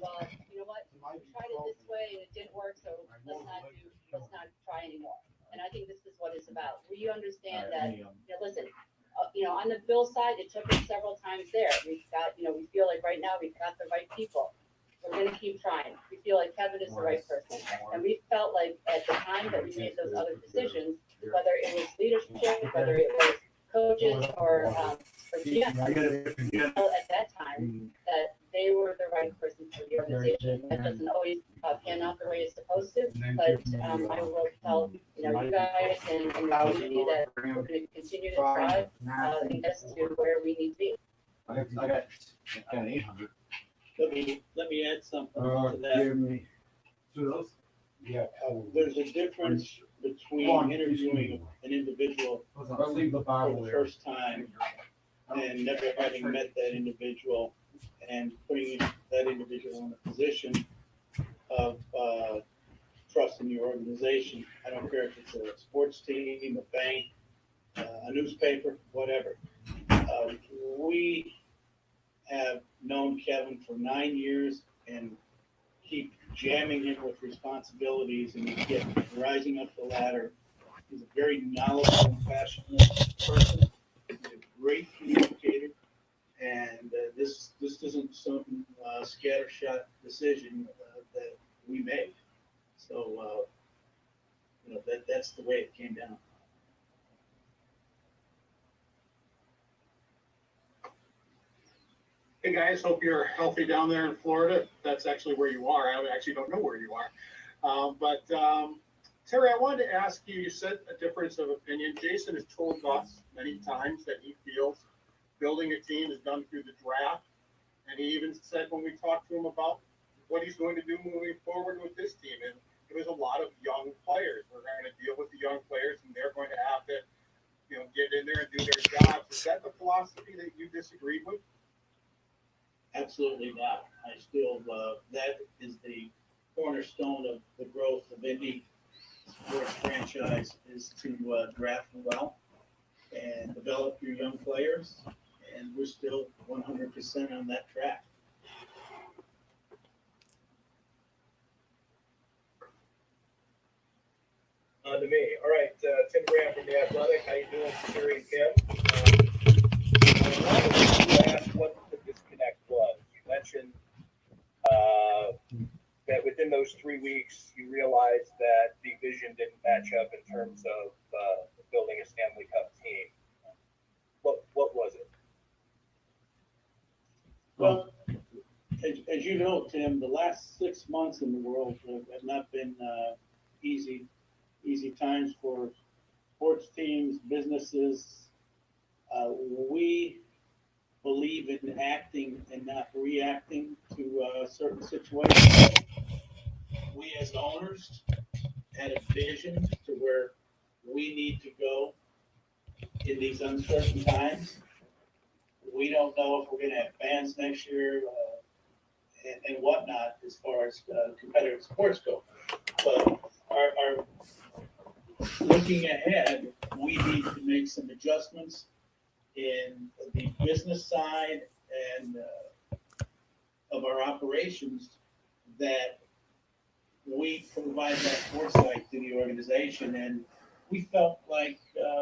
well, you know what, we tried it this way and it didn't work, so let's not try anymore. And I think this is what it's about. We understand that, listen, on the Bill side, it took us several times there. We've got, we feel like right now we've got the right people. We're going to keep trying. We feel like Kevin is the right person. And we felt like at the time that we made those other decisions, whether it was leadership, whether it was coaches or GM, at that time, that they were the right person for the organization. That doesn't always pan out the way it's supposed to, but I will tell you guys and the community that we're going to continue to strive and get to where we need to be. I got 800. Let me add something to that. Yeah, There's a difference between interviewing an individual for the first time and never having met that individual and putting that individual in a position of trust in your organization. I don't care if it's a sports team, a bank, a newspaper, whatever. We have known Kevin for 9 years and keep jamming him with responsibilities, and he's getting rising up the ladder. He's a very knowledgeable and passionate person. He's a great communicator, and this isn't some scattershot decision that we made. So that's the way it came down. Hey guys, hope you're healthy down there in Florida. That's actually where you are. I actually don't know where you are. But Terry, I wanted to ask you, you said a difference of opinion. Jason has told us many times that he feels building a team is done through the draft. And he even said when we talked to him about what he's going to do moving forward with this team. And it was a lot of young players. We're going to deal with the young players, and they're going to have to, get in there and do their jobs. Is that the philosophy that you disagreed with? Absolutely not. I still, that is the cornerstone of the growth of any sports franchise, is to draft well and develop your young players. And we're still 100% on that track. On to me. All right, Tim Graham from The Athletic. How you doing, Terry and Kim? I wanted to ask what the disconnect was. You mentioned that within those 3 weeks, you realized that the vision didn't match up in terms of building a Stanley Cup team. What was it? Well, as you know, Tim, the last 6 months in the world have not been easy times for sports teams, businesses. We believe in acting and not reacting to certain situations. We as owners had a vision to where we need to go in these uncertain times. We don't know if we're going to have fans next year and whatnot as far as competitive sports go. But our looking ahead, we need to make some adjustments in the business side and of our operations, that we provide that foresight to the organization, and we felt like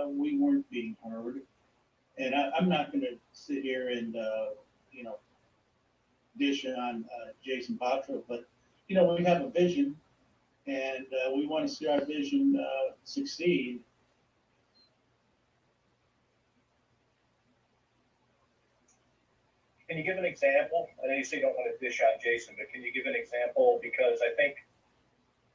we weren't being heard. And I'm not going to sit here and dish on Jason Botterill, but we have a vision, and we want to see our vision succeed. Can you give an example? I know you say you don't want to dish on Jason, but can you give an example? Because I think,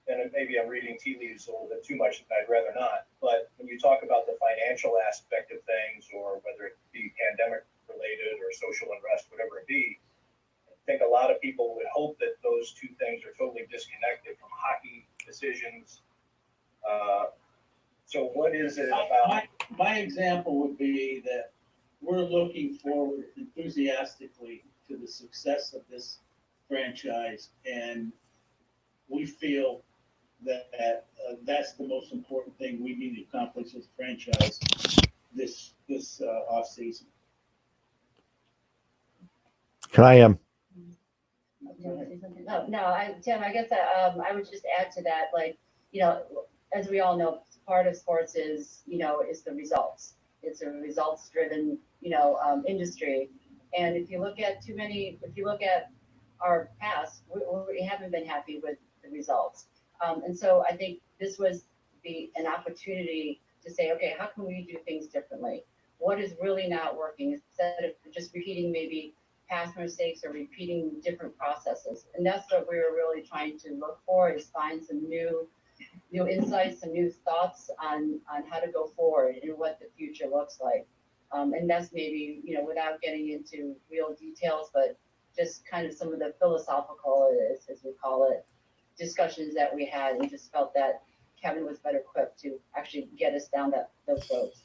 and maybe I'm reading tea leaves a little bit too much, and I'd rather not, but when you talk about the financial aspect of things, or whether it be pandemic related or social unrest, whatever it be, I think a lot of people would hope that those two things are totally disconnected from hockey decisions. So what is it about? My example would be that we're looking forward enthusiastically to the success of this franchise, and we feel that that's the most important thing we need to accomplish as a franchise this off season. Can I Tim, I guess I would just add to that, as we all know, part of sports is the results. It's a results-driven, industry. And if you look at our past, we haven't been happy with the results. And so I think this was an opportunity to say, okay, how can we do things differently? What is really not working, instead of just repeating maybe past mistakes or repeating different processes. And that's what we were really trying to look for, is find some new insights, some new thoughts on how to go forward and what the future looks like. And that's maybe, without getting into real details, but just kind of some of the philosophical, as we call it, discussions that we had, and just felt that Kevin was better equipped to actually get us down those roads.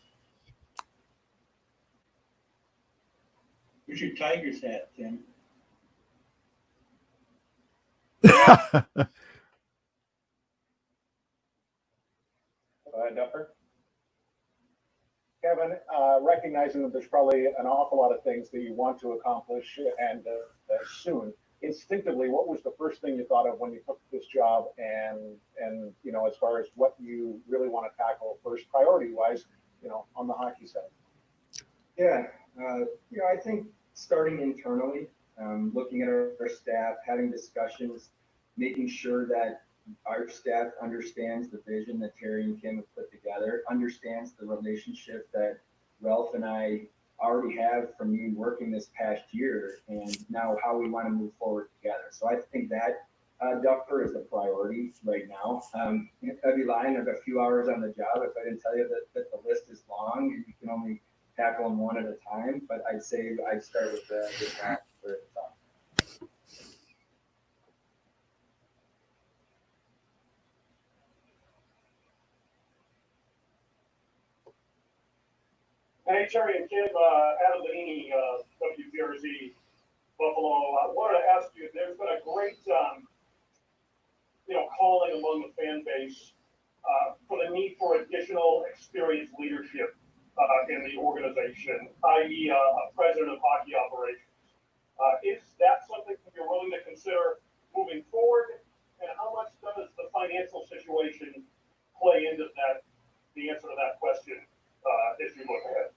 Where's your Tigers hat, Tim? Duffer? Kevin, recognizing that there's probably an awful lot of things that you want to accomplish and soon, instinctively, what was the first thing you thought of when you took this job, and you know, as far as what you really want to tackle first, priority-wise, you know, on the hockey side? Yeah, you know, I think starting internally, looking at our staff, having discussions, making sure that our staff understands the vision that Terry and Kim have put together, understands the relationship that Ralph and I already have from me working this past year, and now how we want to move forward together. So I think that Duffer is a priority right now. I'd be lying. I've got a few hours on the job if I didn't tell you that the list is long. You can only tackle them one at a time, but I'd say I'd start with that for the top. Hey, Terry and Kim, Adam Lanini, WPRZ, Buffalo. I wanted to ask you, there's been a great, calling among the fan base for the need for additional experienced leadership in the organization, i.e. a president of hockey operations. Is that something that you're willing to consider moving forward? And how much does the financial situation play into that, the answer to that question, if you look ahead?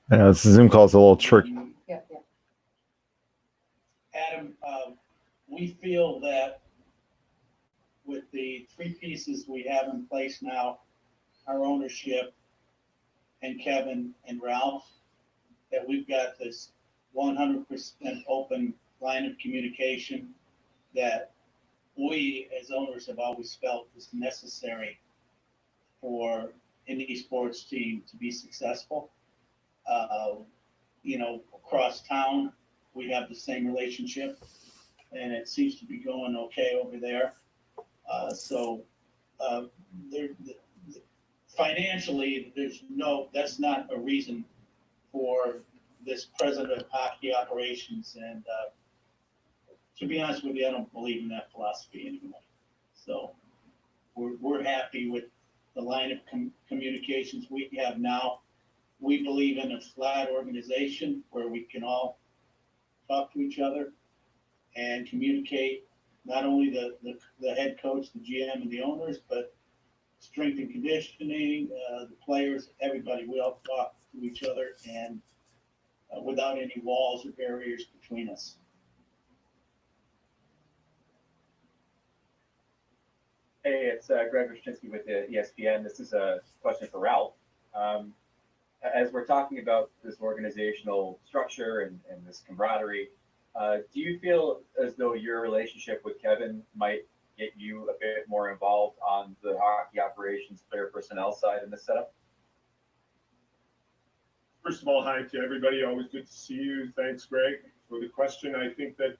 Yeah, this Zoom call is a little tricky. Yeah. Adam, we feel that with the three pieces we have in place now, our ownership and Kevin and Ralph, that we've got this 100% open line of communication that we as owners have always felt is necessary for any sports team to be successful. Across town, we have the same relationship, and it seems to be going okay over there. Financially, that's not a reason for this president of hockey operations. And to be honest with you, I don't believe in that philosophy anymore. So we're happy with the line of communications we have now. We believe in a flat organization where we can all talk to each other and communicate, not only the head coach, the GM, and the owners, but strength and conditioning, the players, everybody. We all talk to each other and without any walls or barriers between us. Hey, it's Greg Wyshynski with the ESPN. This is a question for Ralph. As we're talking about this organizational structure and this camaraderie, do you feel as though your relationship with Kevin might get you a bit more involved on the hockey operations, player personnel side in this setup? First of all, hi to everybody. Always good to see you. Thanks, Greg, for the question. I think that,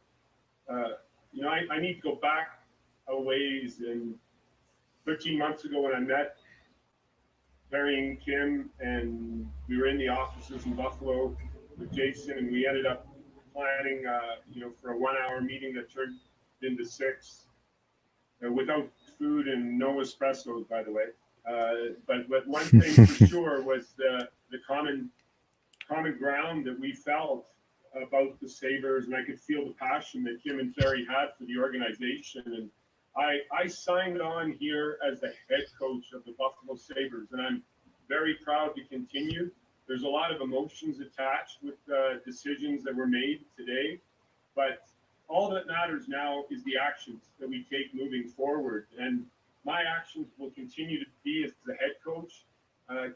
I need to go back a ways. And 13 months ago when I met Terry and Kim, and we were in the offices in Buffalo with Jason, and we ended up planning, for a 1 hour meeting that turned into 6, without food and no espressos, by the way. But one thing for sure was the common ground that we felt about the Sabres, and I could feel the passion that Kim and Terry had for the organization. And I signed on here as the head coach of the Buffalo Sabres, and I'm very proud to continue. There's a lot of emotions attached with decisions that were made today, but all that matters now is the actions that we take moving forward. And my actions will continue to be as the head coach.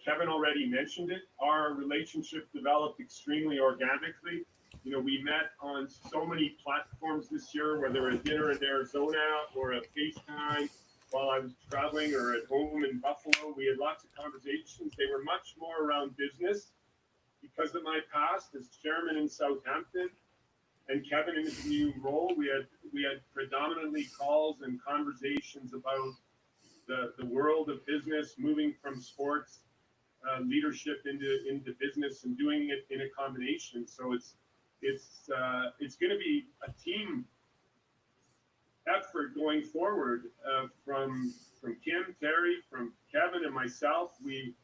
Kevin already mentioned it. Our relationship developed extremely organically. We met on so many platforms this year, whether a dinner in Arizona or a FaceTime while I was traveling or at home in Buffalo. We had lots of conversations. They were much more around business because of my past as chairman in Southampton and Kevin in his new role. We had predominantly calls and conversations about the world of business, moving from sports leadership into business and doing it in a combination. So it's going to be a team effort going forward from Kim, Terry, from Kevin, and myself. We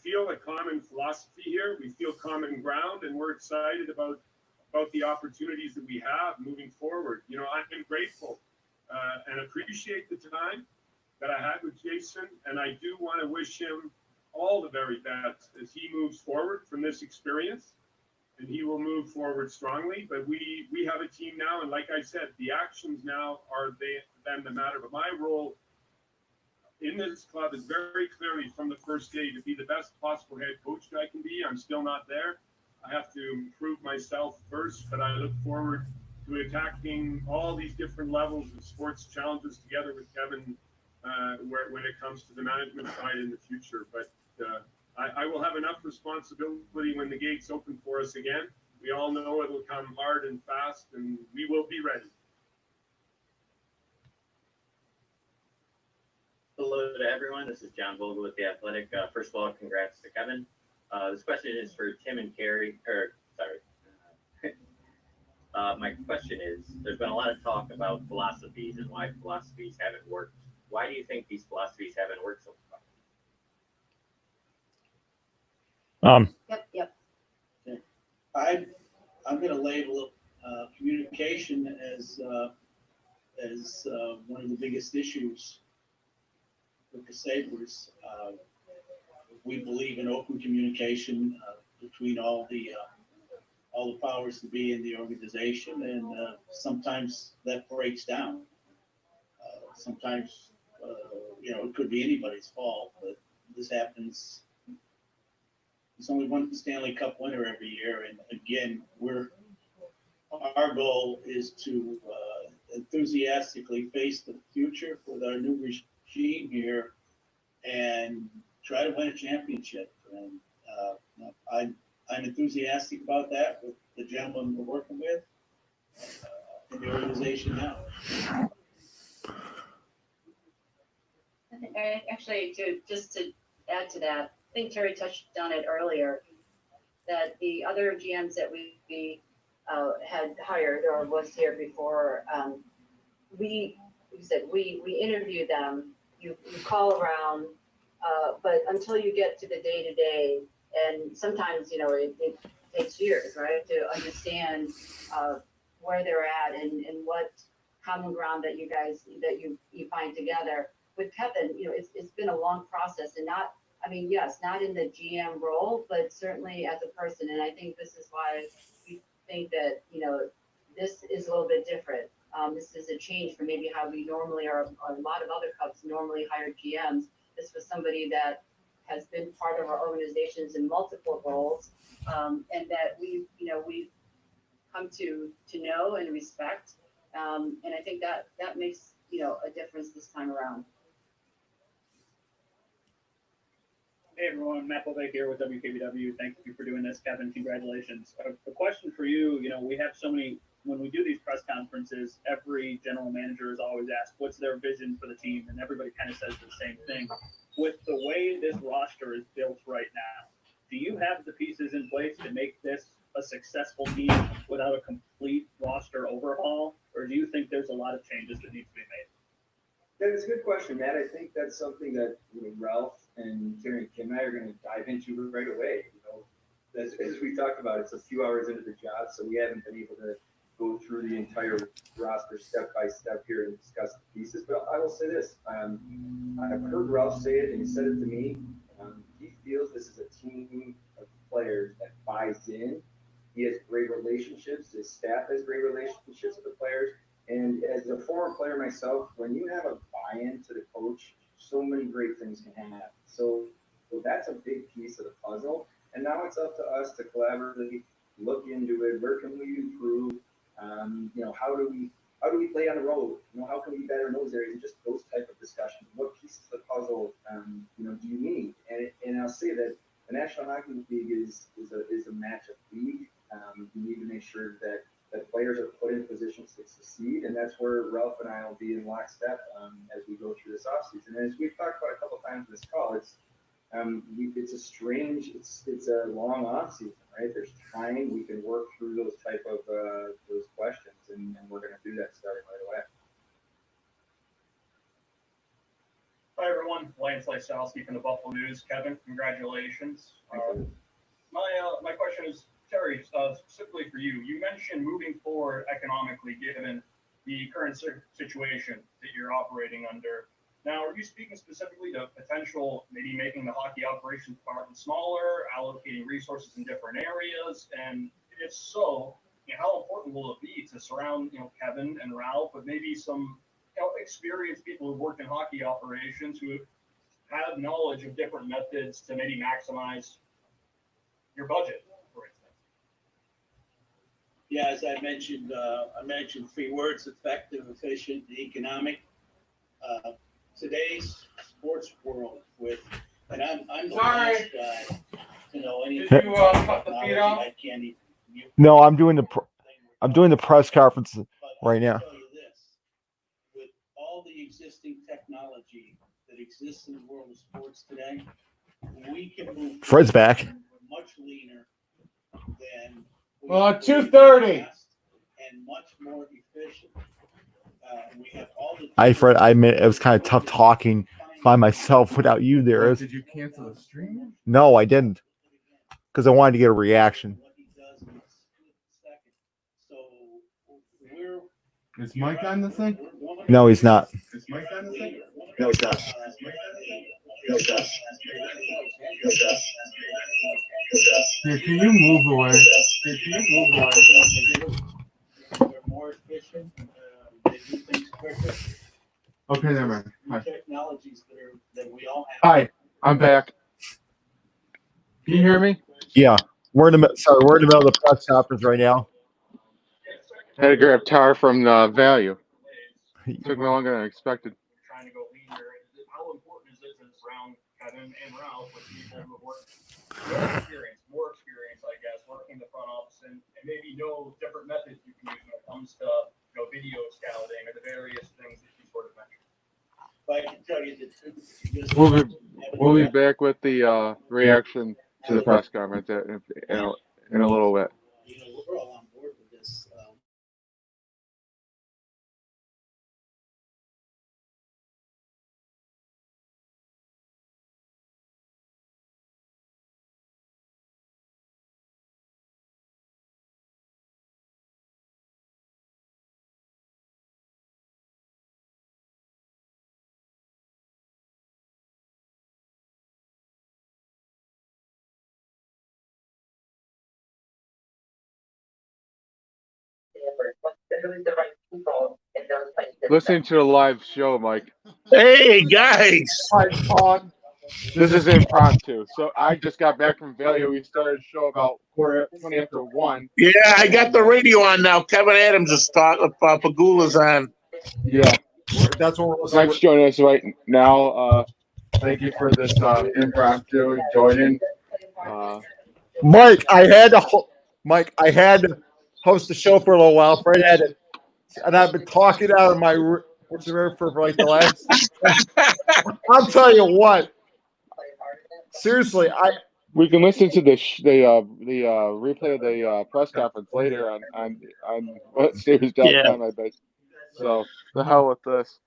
feel a common philosophy here. We feel common ground, and we're excited about the opportunities that we have moving forward. You know, I've been grateful and appreciate the time that I had with Jason, and I do want to wish him all the very best as he moves forward from this experience, and he will move forward strongly. But we have a team now, and like I said, the actions now are then the matter. But my role in this club is very clearly from the first day to be the best possible head coach that I can be. I'm still not there. I have to improve myself first, but I look forward to attacking all these different levels of sports challenges together with Kevin when it comes to the management side in the future. But I will have enough responsibility when the gates open for us again. We all know it'll come hard and fast, and we will be ready. Hello to everyone. This is John Vogel with The Athletic. First of all, congrats to Kevin. This question is for Tim and Carrie, my question is, there's been a lot of talk about philosophies and why philosophies haven't worked. Why do you think these philosophies haven't worked so far? Yep. I'm going to label communication as one of the biggest issues with the Sabres. We believe in open communication between all the powers to be in the organization, and sometimes that breaks down. Sometimes, it could be anybody's fault, but this happens. There's only one Stanley Cup winner every year, and again, our goal is to enthusiastically face the future with our new regime here and try to win a championship. And I'm enthusiastic about that with the gentleman we're working with in the organization now. Actually, to add to that, I think Terry touched on it earlier, that the other GMs that we had hired or was here before, we interview them, you call around, but until you get to the day-to-day, and sometimes, it takes years, right, to understand where they're at and what common ground that you find together. With Kevin, it's been a long process, and not in the GM role, but certainly as a person. And I think this is why we think that, this is a little bit different. This is a change from maybe how we normally are. A lot of other clubs normally hire GMs. This was somebody that has been part of our organizations in multiple roles, and that we've come to know and respect. And I think that makes, a difference this time around. Hey everyone, Matt Bovek here with WKBW. Thank you for doing this, Kevin. Congratulations. A question for you. We have so many, when we do these press conferences, every general manager is always asked, what's their vision for the team? And everybody kind of says the same thing. With the way this roster is built right now, do you have the pieces in place to make this a successful team without a complete roster overhaul? Or do you think there's a lot of changes that need to be made? That's a good question, Matt. I think that's something that Ralph and Terry and Kim and I are going to dive into right away. As we talked about, it's a few hours into the job, so we haven't been able to go through the entire roster step by step here and discuss the pieces. But I will say this: I've heard Ralph say it, and he said it to me. He feels this is a team of players that buys in. He has great relationships. His staff has great relationships with the players. And as a former player myself, when you have a buy-in to the coach, so many great things can happen. So that's a big piece of the puzzle. And now it's up to us to collaboratively look into it. Where can we improve? How do we play on the road? How can we be better in those areas? And just those type of discussions. What pieces of the puzzle, do you need? And I'll say that the National Hockey League is a matchup league. You need to make sure that players are put in positions to succeed, and that's where Ralph and I will be in lockstep as we go through this offseason. And as we've talked about a couple of times in this call, it's a long offseason, right? There's time we can work through those type of those questions, and we're going to do that starting right away. Hi, everyone. Lance Lysowski from the Buffalo News. Kevin, congratulations. My question is, Terry, specifically for you. You mentioned moving forward economically, given the current situation that you're operating under. Now, are you speaking specifically to potential, maybe making the hockey operations department smaller, allocating resources in different areas? And if so, how important will it be to surround, Kevin and Ralph with maybe some, experienced people who've worked in hockey operations who have knowledge of different methods to maybe maximize your budget, for instance? Yeah, as I mentioned 3 words: effective, efficient, and economic. Today's sports world and I'm the last guy to know anything. Did you cut the feed off? I can't even. No, I'm doing the press conference right now. I'll tell you this: with all the existing technology that exists in the world of sports today, we can move. Fred's back. Much leaner than. 2:30. And much more efficient. We have all the. Fred, I admit it was kind of tough talking by myself without you there. Did you cancel the stream? No, I didn't, because I wanted to get a reaction. Is Mike on the thing? No, he's not. Is Mike on the thing? No, he's not. Here, can you move away? Here, can you move away? They're more efficient. They do things quicker. Okay, never mind. Hi. Technologies that we all have. Hi, I'm back. Can you hear me? Yeah, we're in the middle of the press conference right now. Had to grab tar from the value. Took me longer than I expected. Trying to go leaner. How important is it to surround Kevin and Ralph with people who have worked more experience, I guess, working the front office and maybe know different methods you can use when it comes to video scouting or the various things that you sort of mentioned? But I can tell you the truth. We'll be back with the reaction to the press conference in a little bit. We're all on board with this. Listening to the live show, Mike. Hey guys! This is impromptu. So I just got back from Value. We started the show about 20 after 1. Yeah, I got the radio on now. Kevin Adams is talking. Pagula's on. Yeah, that's what we're listening. Mike's joining us right now. Thank you for this impromptu joining. Mike, I had to host the show for a little while. Fred had it, and I've been talking out of my for like the last. I'll tell you what. Seriously, we can listen to the replay of the press conference later on series.com, I bet. So the hell with this.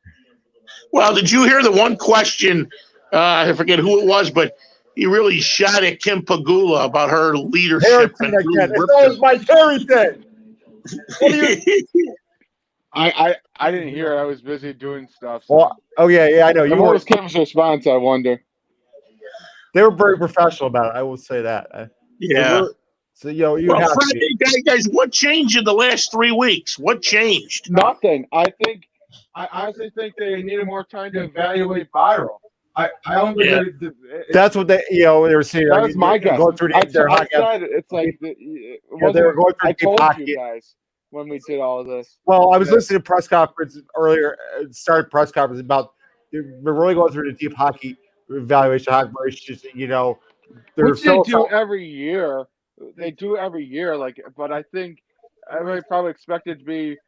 Well, did you hear the one question? I forget who it was, but he really shot at Kim Pagula about her leadership. It's always my Terry thing. I didn't hear it. I was busy doing stuff. So. Well, oh yeah, I know. What was Kim's response? I wonder. They were very professional about it. I will say that. Yeah. So you well, Fred, guys, what changed in the last 3 weeks? What changed? Nothing. I honestly think they needed more time to evaluate Botterill. I don't think that's what they were saying. That was my guess. Going through it's like they were going through I told you guys when we did all of this. Well, I was listening to press conference earlier. Started press conference about they're really going through the deep hockey evaluation. Which they do every year. They do every year. But I think everybody probably expected to be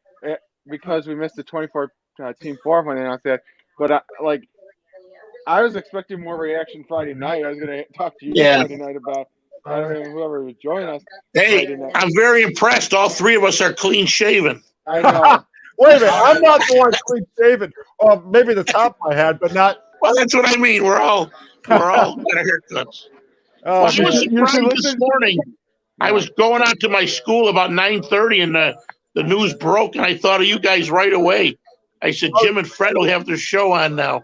because we missed the 24 team fourth when they announced that. But I was expecting more reaction Friday night. I was going to talk to you Friday night about whoever was joining us. Hey, I'm very impressed. All 3 of us are clean shaven. I know. Wait a minute. I'm not the one clean shaven. Maybe the top of my head, but not Well, that's what I mean. We're all got our haircuts. Oh, Well, I was You should surprised this listen. morning. I was going out to my school about 9:30, and the news broke, and I thought of you guys right away. I said, Jim and Fred will have their show on now.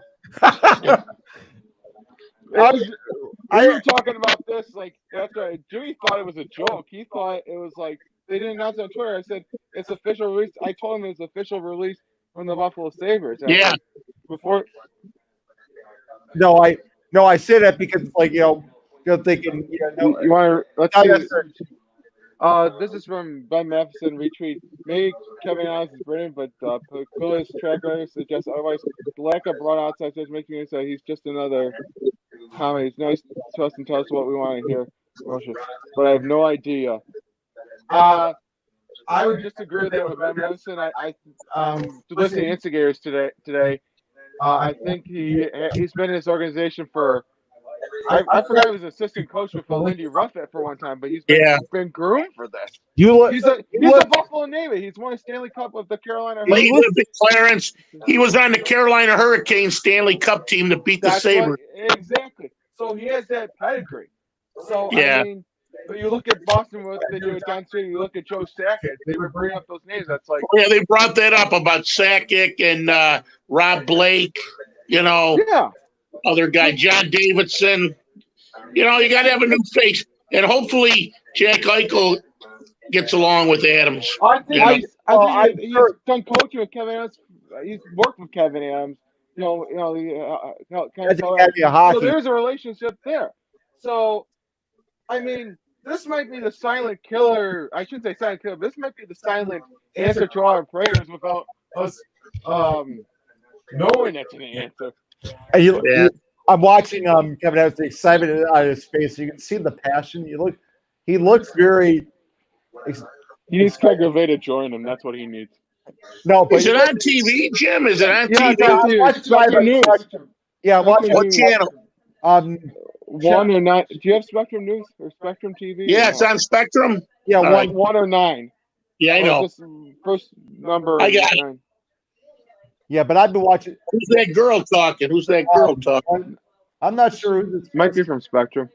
We were talking about this like after Jimmy thought it was a joke. He thought it was like they didn't announce it on Twitter. I said it's official release. I told him it's official release from the Buffalo Sabres. And Yeah. Before. No, I say that because like thinking You want to let's not see. necessarily- This is from Ben Matheson retweet. Maybe Kevin Adams is brilliant, but Pakuli's track record suggests otherwise. The lack of broad outside says making me say he's just another comment. He's nice to us and tell us what we want to hear. But I have no idea. I would disagree with that with Ben Matheson. Listening to Instigators today. I think he's been in this organization for. I forgot he was assistant coach with Lindy Ruff for one time, but he's been groomed for this. He's a Buffalo Navy. He's won a Stanley Cup with the Carolina He lived at Clarence. He was on the Carolina Hurricanes Stanley Cup team to beat the Sabres. Exactly. So he has that pedigree. So Yeah. I mean, but you look at Boston, what they do at Don City. You look at Joe Sakic. They were bringing up those names. That's like Yeah, they brought that up about Sakic and Rob Blake. Other guy, John Davidson. You got to have a new face, and hopefully Jack Eichel gets along with Adams. I think he's done coaching with Kevin Adams. He's worked with Kevin Adams. So there's a relationship there. So, I mean, this might be the silent killer. I shouldn't say silent killer, but this might be the silent answer to our prayers without us knowing it's an answer. I'm watching Kevin Adams, the excitement on his face. You can see the passion. He looks very. He needs Craig Gervais to join him. That's what he needs. No, but is it on TV, Jim? Is it on TV? Spectrum News. Yeah, watch what channel? 109. Do you have Spectrum News or Spectrum TV? Yeah, it's on Spectrum. Yeah, 109. Yeah, I know. Just first number. I got it. Yeah, but I've been watching. Who's that girl talking? I'm not sure who this might be from Spectrum.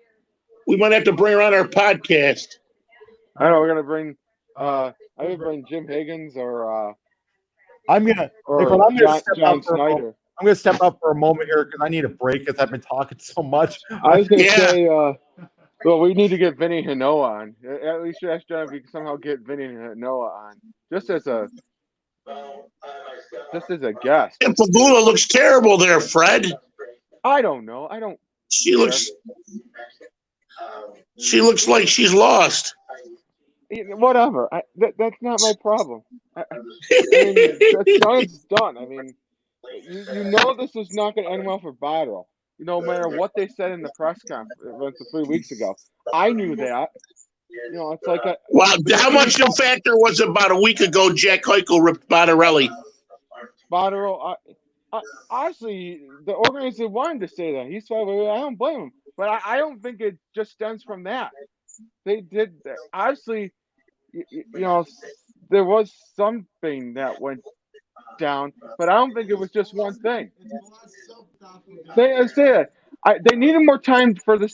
We might have to bring her on our podcast. I don't know. We're gonna bring. I would bring Jim Higgins or. I'm gonna step up for a moment here because I need a break because I've been talking so much. I was gonna say. Well, we need to get Vinny Hinoa on. At least ask John if we can somehow get Vinny Hinoa on, just as a guest. And Pagula looks terrible there, Fred. I don't know. I don't. She looks like she's lost. Whatever. That's not my problem. I mean, that's done. I mean, you know this is not going to end well for Botterill. No matter what they said in the press conference 3 weeks ago, I knew that. It's like how much of a factor was it about a week ago? Jack Eichel ripped Botterill. Botterill, honestly, the organization wanted to say that. He's I don't blame him, but I don't think it just stems from that. They did obviously. There was something that went down, but I don't think it was just one thing. They needed more time for the.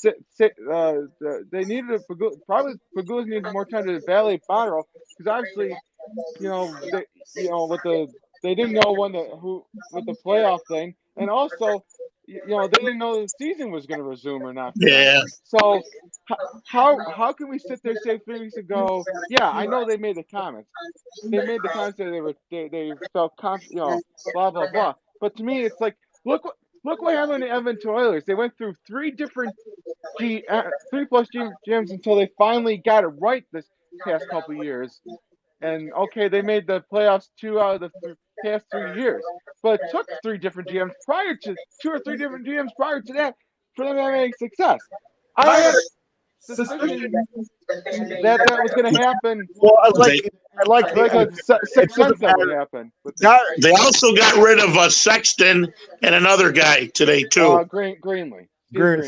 They needed Pagulas needed more time to evaluate Botterill because obviously, they didn't know with the playoff thing, and also, they didn't know the season was going to resume or not. Yeah. So how can we sit there and say 3 weeks ago? Yeah, I know they made the comments. They made the comments that they felt confident, blah blah blah. But to me, it's like look what happened to Edmonton Oilers. They went through 3 plus GMs until they finally got it right this past couple years. And okay, they made the playoffs 2 out of the past 3 years, but it took 3 different GMs prior to 2 or 3 different GMs prior to that for them to have any success. I had a suspicion that was going to happen. Well, I like 6 months that would happen. They also got rid of Sexton and another guy today too. Greenlee.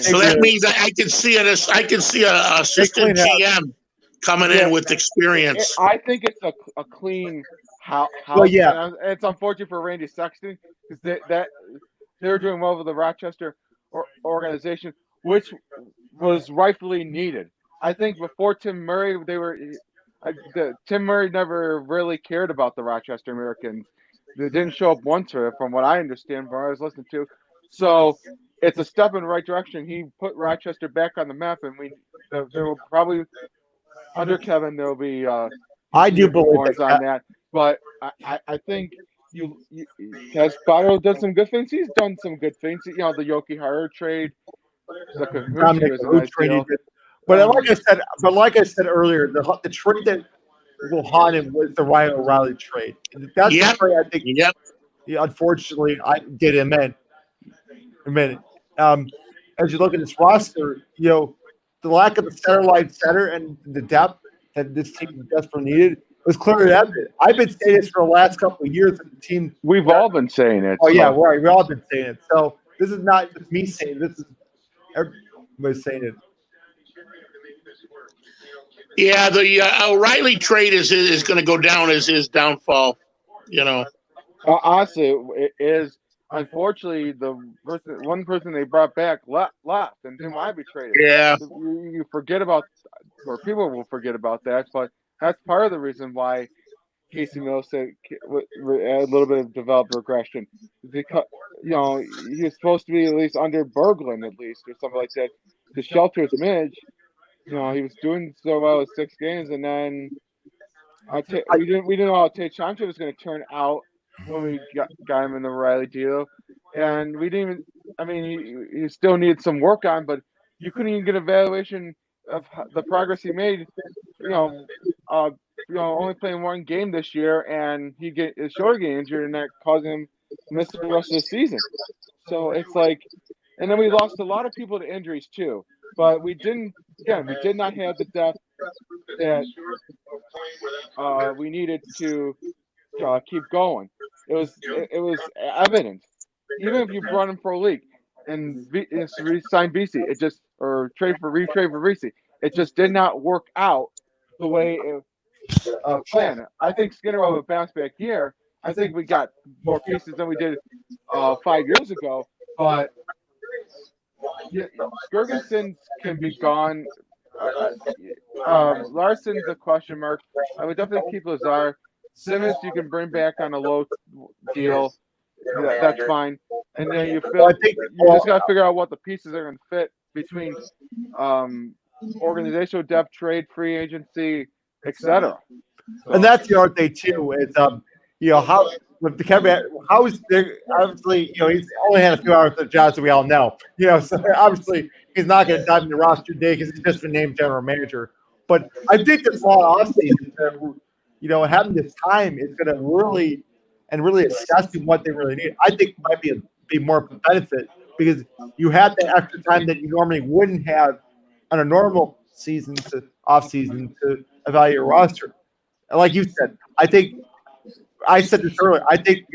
So that means I can see an assistant GM coming in with experience. I think it's a clean house. Well, yeah. It's unfortunate for Randy Sexton because they were doing well with the Rochester organization, which was rightfully needed. I think before Tim Murray, Tim Murray never really cared about the Rochester Americans. They didn't show up once for it, from what I understand, from what I was listening to. So it's a step in the right direction. He put Rochester back on the map, and there will probably under Kevin there will be I do believe more on that. But I think has Botterill done some good things? He's done some good things. You know, the Yoki Hara trade, the Kahuchi was a nice deal. But like I said earlier, the trade that will haunt him was the Ryan O'Reilly trade. That's the trade I think. Yep. Unfortunately, I did amend. As you look at this roster, the lack of the center line center and the depth that this team desperately needed was clearly evident. I've been saying this for the last couple of years. That the team. We've all been saying it. Oh yeah, right. We've all been saying it. So this is not just me saying it. This is everybody saying it. Yeah, the O'Reilly trade is going to go down as his downfall. Honestly, it is. Unfortunately, one person they brought back left and didn't want to be traded. Yeah. You forget about, or people will forget about that, but that's part of the reason why Casey Middleton a little bit of developed regression, because he was supposed to be at least under Berglund at least or something like that to shelter his image. He was doing so well with 6 games, and then we didn't know how Tate Chomsky was going to turn out when we got him in the Riley deal, and we didn't even. I mean, he still needed some work on, but you couldn't even get a evaluation of the progress he made. Only playing 1 game this year, and he get his shoulder get injured, and that caused him to miss the rest of the season. So it's like, and then we lost a lot of people to injuries too. But we did not have the depth that we needed to keep going. It was evident. Even if you brought him for a league and re-signed BC, it just retrade for BC, it just did not work out the way it planned. I think Skinner will have a bounce back year. I think we got more pieces than we did 5 years ago, but Gergensen can be gone. Larson's a question mark. I would definitely keep Lazar. Simmons, you can bring back on a low deal. That's fine. And then you just got to figure out what the pieces are going to fit between organizational depth, trade, free agency, etc. And that's the other thing too. Is how with the Kevin, how is there? Obviously, he's only had a few hours of jobs, so we all know. So obviously he's not going to dive into roster today because he's just been named general manager. But I think this long offseason, having this time is going to really assess what they really need. I think might be more benefit because you have that extra time that you normally wouldn't have on a normal season to off season to evaluate your roster. And like you said, I said this earlier. I think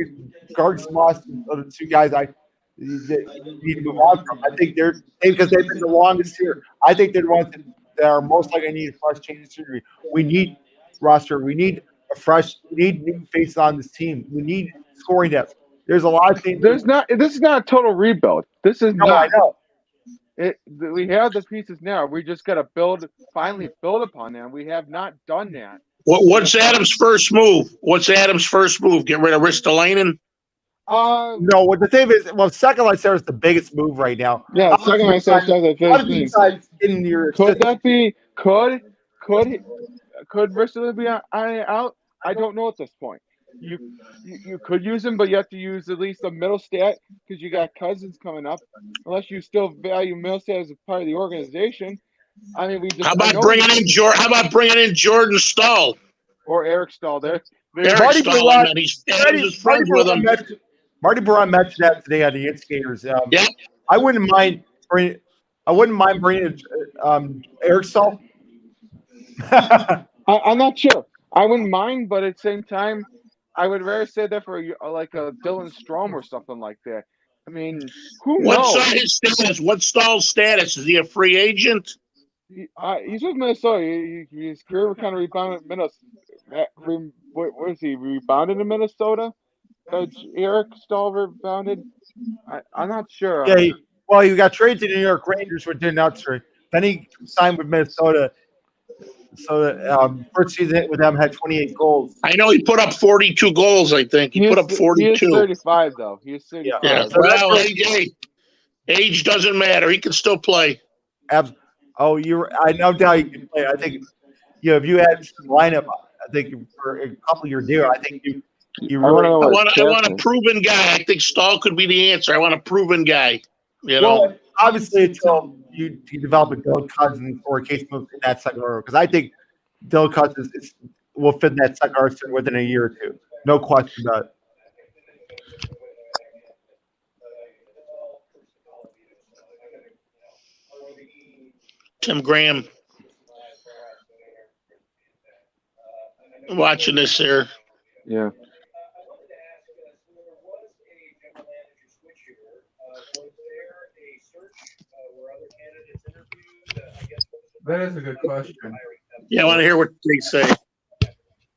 Gargis Moss are the 2 guys I need to move on from. I think because they've been the longest here. I think they're the ones that are most likely to need a fresh change of surgery. We need roster. We need we need new faces on this team. We need scoring depth. There's a lot of things. This is not a total rebuild. This is not. I know. We have the pieces now. We just got to finally build upon them. We have not done that. What's Adams' first move? Get rid of Ristolainen? No, what the thing is, second line center is the biggest move right now. Yeah, second line center is the biggest thing. Could Ristolainen be out? I don't know at this point. You could use him, but you have to use at least a middle stat because you got Cousins coming up. Unless you still value middle stat as a part of the organization. I mean, How about bringing in Jordan Stahl or Eric Stahl? Marty Baron mentioned that today on the Instigators. Yeah, I wouldn't mind bringing Eric Stahl. I'm not sure. I wouldn't mind, but at the same time, I would rather say that for like a Dylan Strom or something like that. I mean, who knows? What's his status? What's Stahl's status? Is he a free agent? He's with Minnesota. His career kind of rebounded in Minnesota. What is he? Rebounded in Minnesota? Eric Stahl rebounded? I'm not sure. Yeah, he got traded to the New York Rangers, which did not trade. Then he signed with Minnesota. So first season with them had 28 goals. I know he put up 42 goals. I think he put up 42. He is 35 though. He is 35. Yeah. So Well, age doesn't matter. He can still play. I no doubt you can play. I think if you had some lineup, I think for a couple year deal, I think you really. I want a proven guy. I think Stahl could be the answer. I want a proven guy. You know. Well, obviously until you develop a Dylan Cousins or a case move in that second row, because I think Dylan Cousins will fit in that second row within a year or two. No question about it. Tim Graham. Watching this here. Yeah. That is a good question. Yeah, I want to hear what they say.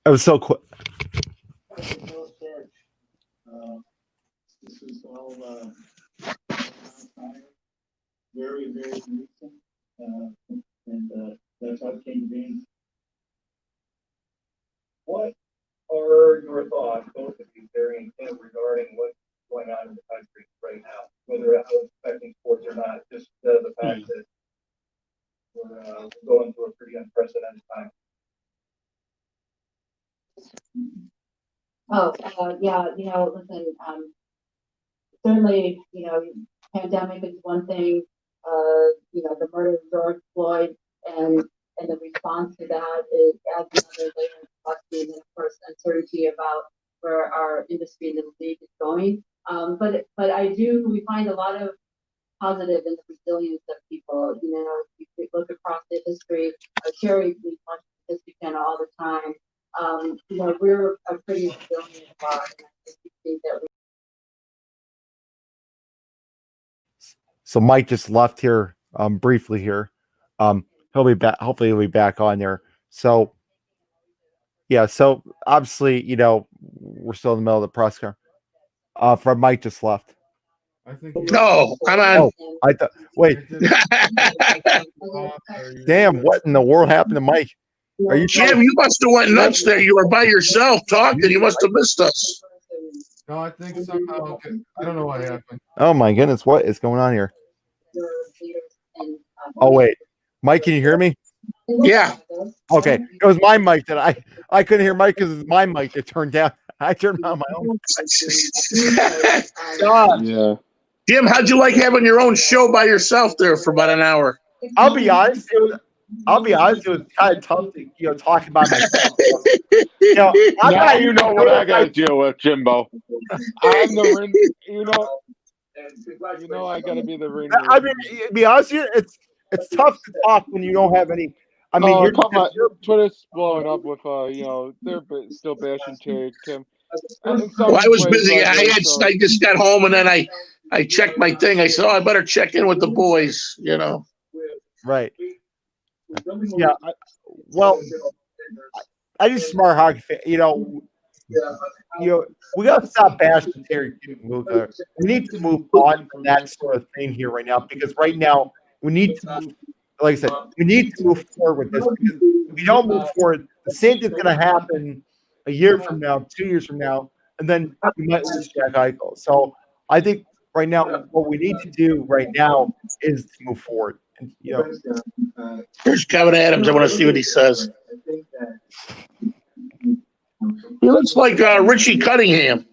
It was so quick. This is all very, very recent, and that's how it came to be. What are your thoughts, both of you, Barry and Tim, regarding what's going on in the country right now, whether it's affecting sports or not? Just the fact that we're going through a pretty unprecedented time. Yeah, listen, certainly, pandemic is one thing, the murder of George Floyd and the response to that is adds another layer of complexity, and then of course uncertainty about where our industry and the league is going. But we find a lot of positive in the resilience of people. If you look across the history, Sherry, we watch the History Channel all the time. We're a pretty resilient bar, and I think that we. So Mike just left here briefly here. He'll be back. Hopefully he'll be back on there. So yeah, so obviously, we're still in the middle of the press conference. Fred Mike just left. I think no, come on. Oh, I thought. Wait. Damn! What in the world happened to Mike? Are you Jim? You must have went nuts there. You were by yourself talking. You must have missed us. No, I think somehow. I don't know what happened. Oh my goodness! What is going on here? Oh wait, Mike, can you hear me? Yeah. Okay, it was my mic that I couldn't hear Mike because it's my mic that turned down. I turned on my own. God. Yeah. Jim, how'd you like having your own show by yourself there for about an hour? I'll be honest. It was kind of tough to talk about myself. Now you know what I got to deal with, Jimbo. I'm the ring. I got to be the ring. I mean, to be honest with you, it's tough to talk when you don't have any. I mean, your Twitter's blowing up with they're still bashing Terry Kim. Well, I was busy. I just got home and then I checked my thing. I said, I better check in with the boys. Right. Yeah. I just smart hockey fan. We got to stop bashing Terry Kim. We need to move on from that sort of thing here right now, because right now we need to move. Like I said, we need to move forward with this, because if we don't move forward, the same thing's going to happen a year from now, 2 years from now, and then we might lose Jack Eichel. So I think right now, what we need to do right now is to move forward. And, Here's Kevin Adams. I want to see what he says. He looks like Richie Cunningham.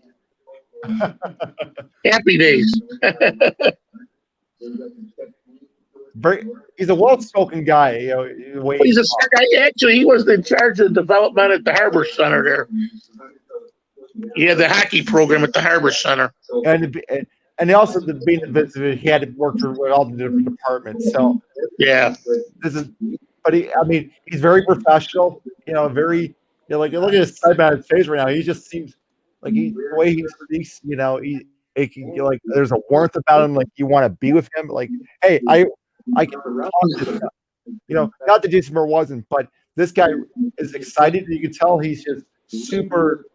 Happy days. He's a well-spoken guy. He's a guy. Actually, he was in charge of development at the Harbor Center there. He had the hockey program at the Harbor Center. And also being the visitor, he had to work with all the different departments. So yeah, he's very professional. Very look at his side on his face right now. He just seems like the way he speaks. There's a warmth about him. Like you want to be with him. Like, hey, I can talk to him. Not that Jason Moore wasn't, but this guy is excited. You can tell he's just super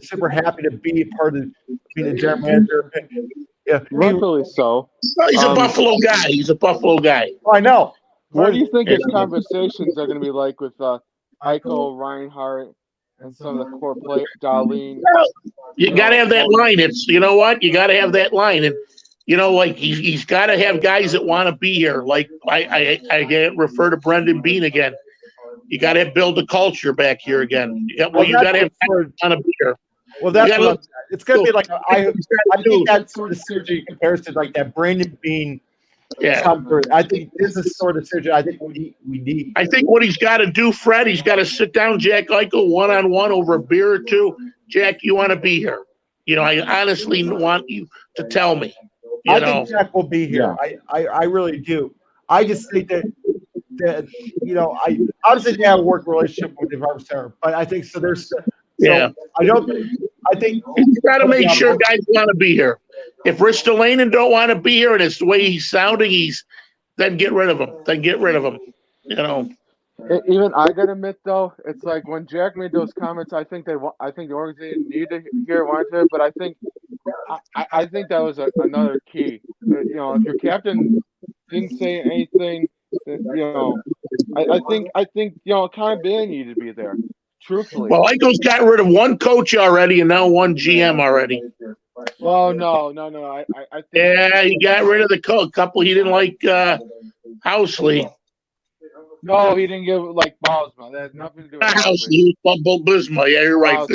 super happy to be a part of being a general manager. Yeah, rightfully so. Well, he's a Buffalo guy. He's a Buffalo guy. I know. What do you think his conversations are going to be like with Eichel, Reinhardt, and some of the core play, Darlene? You got to have that line. It's you know what you got to have that line, and you know like he's got to have guys that want to be here. Like I refer to Brendan Bean again. You got to build a culture back here again. You got to have guys want to be here. Well, that's what it's going to be like. I think that sort of synergy compares to like that Brandon Bean. Yeah, I think this is sort of surgery I think we need. I think what he's got to do, Fred, he's got to sit down Jack Eichel one-on-one over a beer or two. Jack, you want to be here? You know, I honestly want you to tell me. I think Jack will be here. Yeah. I really do. I just think that you know, I obviously they have a work relationship with the Department of Center, but I think so. There's yeah. I think you got to make sure guys want to be here. If Ristolainen don't want to be here, and it's the way he's sounding, then get rid of him. Then get rid of him. You know. Even I gotta admit though, it's like when Jack made those comments, I think the organization needed to hear, wanted to, but I think that was another key. You know, if your captain didn't say anything, you know, I think you know, accountability needed to be there. Truthfully. Well, Eichel's got rid of one coach already and now one GM already. Well, no. I think he got rid of the coach. Couple he didn't like Housley. No, he didn't give like Bosma. That has nothing to do with Housley. Bisma. Yeah, you're right.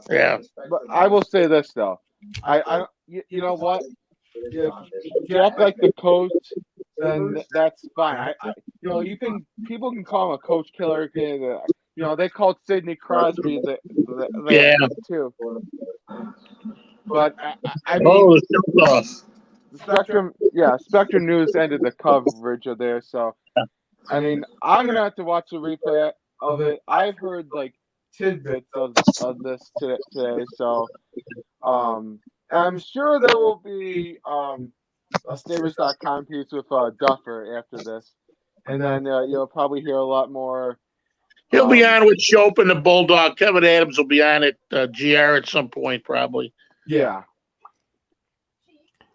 Yeah. But I will say this though. You know what? If Jack like the coach, then that's fine. You know, people can call him a coach killer. You know, they called Sidney Crosby the too. But I mean, Spectrum News ended the coverage of there. So, I mean, I'm gonna have to watch the replay of it. I've heard like tidbits of this today. So, I'm sure there will be a Sabres.com piece with Duffer after this, and then you'll probably hear a lot more. He'll be on with Shope and the Bulldog. Kevin Adams will be on at GR at some point, probably. Yeah.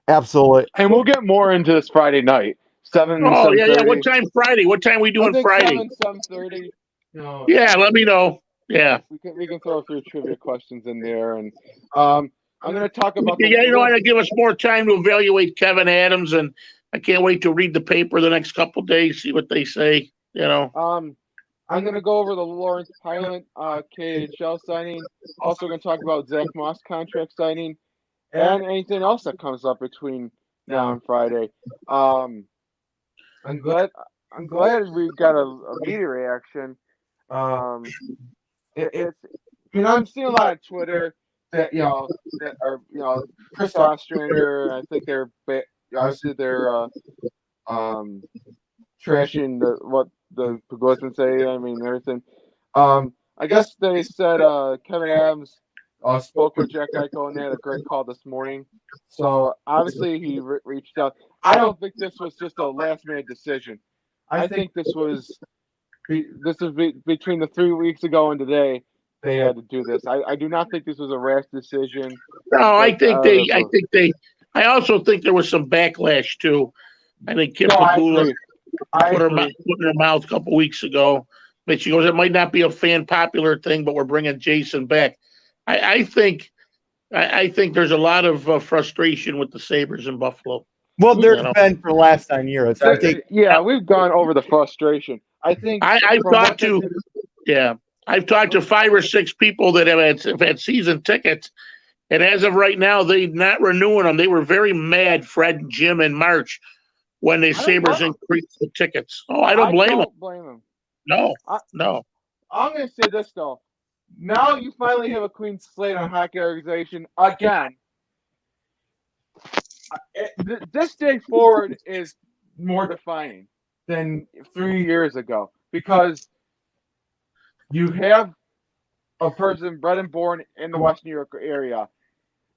Absolutely. And we'll get more into this Friday night. 7. Oh, 7:30. yeah. What time Friday? What time we doing Friday? 7:30. Yeah, let me know. Yeah. We can throw a few trivia questions in there, and I'm going to talk about. You know, to give us more time to evaluate Kevin Adams, and I can't wait to read the paper the next couple of days, see what they say. You know. I'm going to go over the Lawrence Pilot KHL signing. Also going to talk about Zach Moss contract signing and anything else that comes up between now and Friday. I'm glad we got a media reaction. I'm seeing a lot of Twitter that that are Chris Ostrander. I think they're obviously they're trashing what the Pogosman say. I mean everything. I guess they said Kevin Adams spoke with Jack Eichel and they had a great call this morning. So obviously he reached out. I don't think this was just a last minute decision. I think this was between the 3 weeks ago and today. They had to do this. I do not think this was a rash decision. No, I also think there was some backlash too. I think Kim Pegula put her in her mouth a couple weeks ago. But she goes, it might not be a fan popular thing, but we're bringing Jason back. I think there's a lot of frustration with the Sabres in Buffalo. Well, there's been for the last 9 years. I think. Yeah, we've gone over the frustration. I think I've talked to 5 or 6 people that have had season tickets, and as of right now, they're not renewing them. They were very mad, Fred and Jim, in March when the Sabres increased the tickets. Oh, I don't blame them. No. I'm going to say this, though. Now you finally have a clean slate on hockey organization again. This day forward is more defining than 3 years ago because you have a person bred and born in the West New York area.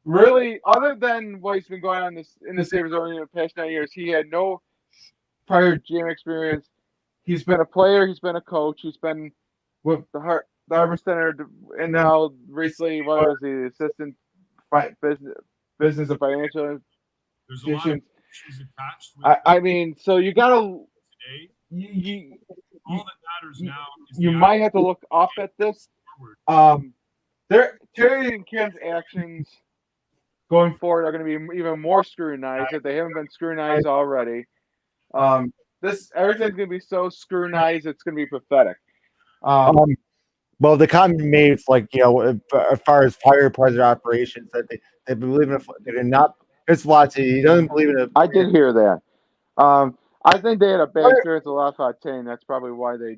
Really, other than what he's been going on in the Sabres organization the past 9 years, he had no prior GM experience. He's been a player. He's been a coach. He's been with the Sabre Center, and now recently, what was the assistant business and financial There's a lot of institutions. issues attached with I mean, so you gotta today. you All that matters now is you the might have to look up at this. forward. Terry and Kim's actions going forward are going to be even more scrutinized if they haven't been scrutinized already. This everything's going to be so scrutinized, it's going to be pathetic. Well, the comment made, it's like, as far as fire president operations, that they believe in, they did not. His philosophy, he doesn't believe in it. I did hear that. I think they had a bad experience with La Fontaine. That's probably why they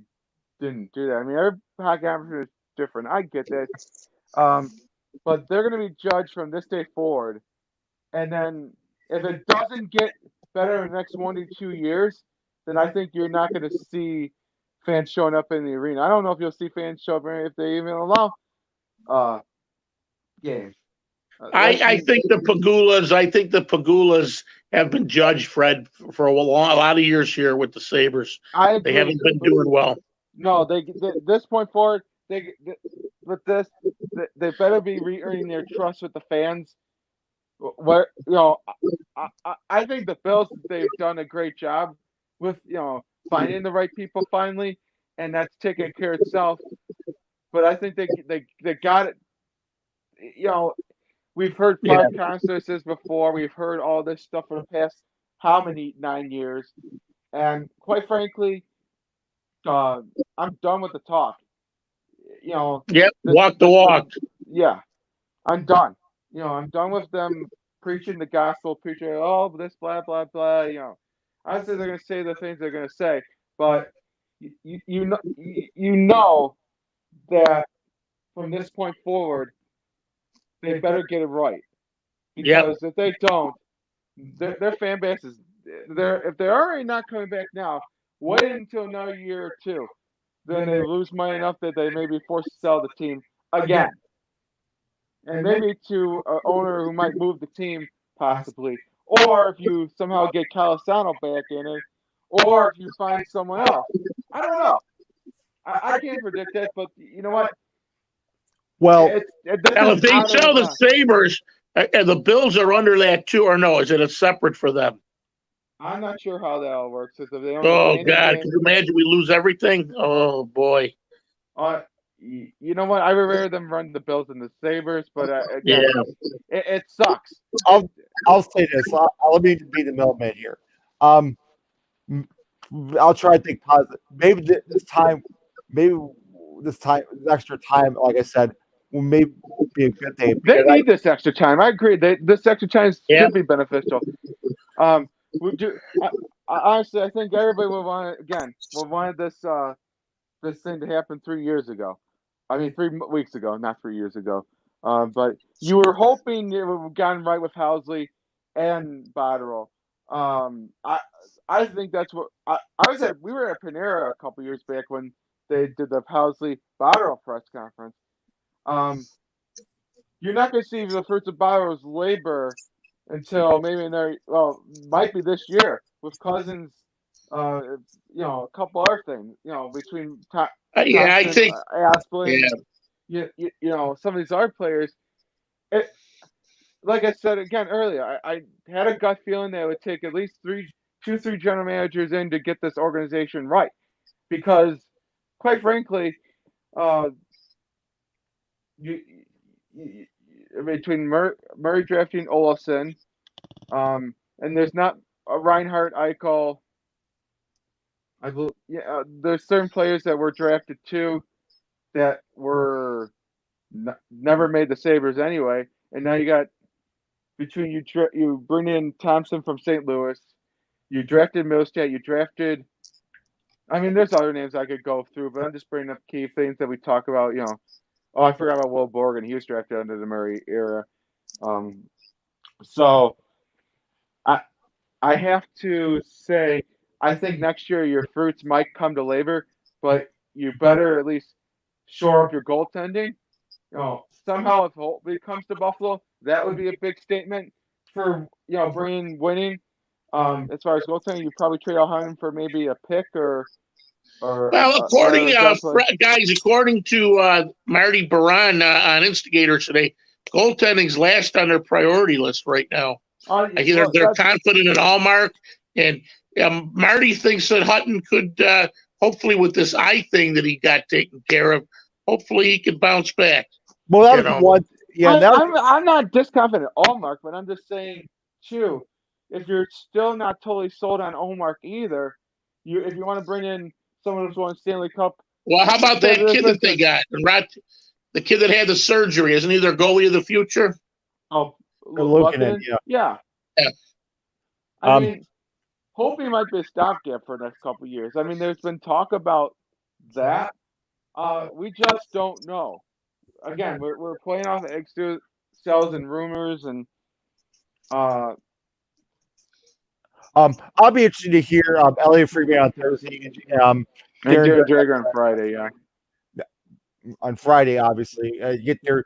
didn't do that. I mean, every hockey opportunity is different. I get that. But they're going to be judged from this day forward. And then if it doesn't get better in the next 1 to 2 years, then I think you're not going to see fans showing up in the arena. I don't know if you'll see fans show up if they even allow games. I think the Pagulas have been judged, Fred, for a lot of years here with the Sabres. They haven't been doing well. No, they this point forward, they better be re-earning their trust with the fans. Where I think the Bills, they've done a great job with finding the right people finally, and that's taking care of itself. But I think they got it. We've heard five concerts before. We've heard all this stuff for the past 9 years, and quite frankly, I'm done with the talk. Walk the walk. Yeah, I'm done. I'm done with them preaching the gospel, preaching this blah blah blah. Obviously they're gonna say the things they're gonna say, but you know that from this point forward, they better get it right. Because if they don't, their fan base is if they're already not coming back now, wait until another year or two. Then they lose money enough that they may be forced to sell the team again. And maybe to an owner who might move the team, possibly. Or if you somehow get Calasano back in it, or if you find someone else. I don't know. I can't predict that, but you know what? Well, now if they sell the Sabres, and the Bills are under that too, or no? Is it a separate for them? I'm not sure how that all works. If they don't God, can you imagine we lose everything? Oh boy. You know what? I would rather them run the Bills than the Sabres, but again, it sucks. I'll say this. Let me be the middleman here. I'll try to think positive. Maybe this extra time, like I said, will maybe be a good thing. They need this extra time. I agree. This extra time should be beneficial. Honestly, I think everybody would want this thing to happen 3 years ago. I mean, 3 weeks ago, not 3 years ago. But you were hoping it would have gotten right with Housley and Botterill. I think that's what we were at Panera a couple years back when they did the Housley Botterill press conference. You're not going to see the fruits of Botterill's labor until maybe might be this year with Cousins. A couple other things. Between I think Asplin, some of these other players. Like I said again earlier, I had a gut feeling that it would take at least 3 general managers in to get this organization right, because, quite frankly, between Murray drafting Olofsson, and there's not a Reinhardt, Eichel. There's certain players that were drafted too that were never made the Sabres anyway, and now you got between you bring in Thompson from St. Louis, you drafted Milstead, you drafted. I mean, there's other names I could go through, but I'm just bringing up key things that we talk about. I forgot about Will Borgen. He was drafted under the Murray era. So I have to say, I think next year your fruits might come to labor, but you better at least shore up your goaltending. Somehow if Holtby comes to Buffalo, that would be a big statement for bringing winning. As far as goaltending, you probably trade Alheim for maybe a pick or Well, according definitely. guys, according to Marty Baron on Instigators today, goaltending's last on their priority list right now. I hear they're confident in Allmark, and Marty thinks that Hutton could, hopefully, with this eye thing that he got taken care of, hopefully he could bounce back. Well, that was one. Yeah, I'm not disconfident Allmark, but I'm just saying too, if you're still not totally sold on Allmark either, if you want to bring in someone who's won Stanley Cup. Well, how about that kid that they got? The kid that had the surgery, isn't he their goalie of the future? Oh, Lukanen, yeah. I mean, hopefully, might be a stopgap for the next couple of years. I mean, there's been talk about that. We just don't know. Again, we're playing off extra cells and rumors, and I'll be interested to hear Elliot Freeman on Thursday and Darren Drager on Friday. Yeah, on Friday, obviously, get their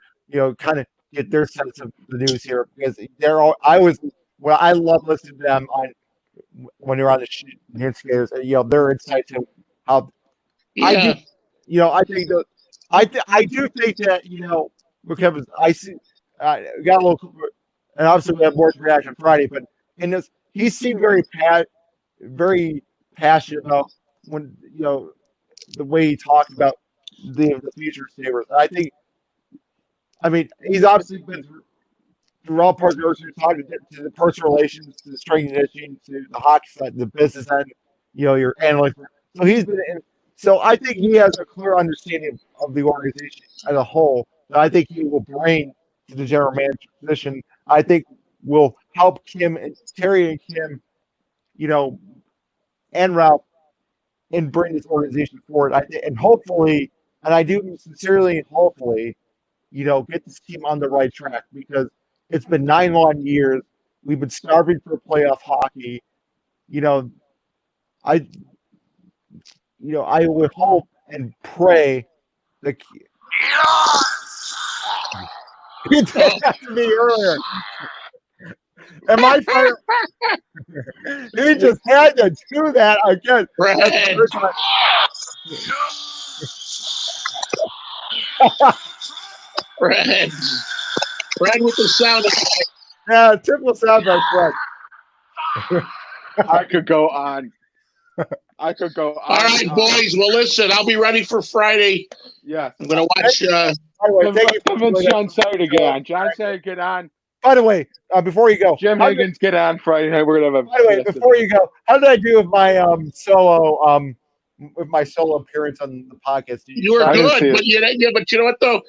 kind of get their sense of the news here, because they're all. I love listening to them when they're on the Instigators. Their insight to how I do. I do think that because I see got a little, and obviously we have more reaction Friday, but in this he seemed very passionate about when the way he talked about the future Sabres. I mean he's obviously been through all parts of the talking to the personal relations, to the strength and conditioning, to the hockey side, the business end, your analytics. So he's been in. So I think he has a clear understanding of the organization as a whole that I think he will bring to the general manager position. I think will help Kim and Terry and Kim, and Ralph, and bring this organization forward. And hopefully, and I do sincerely and hopefully, get this team on the right track, because it's been 9 long years. We've been starving for playoff hockey. I would hope and pray that you did that to me earlier. Am I fired? He just had to do that again. Fred with the sound. Yeah, typical sound by Fred. I could go on. All right, boys. Well, listen, I'll be ready for Friday. Yeah. I'm going to watch. By the way, thank you for John Sabre to get on. John Sabre, get on. By the way, before you go, Jim Higgins, get on Friday night. We're gonna have. By the way, before you go, how did I do with my solo appearance on the podcast? You were good, but you know what though?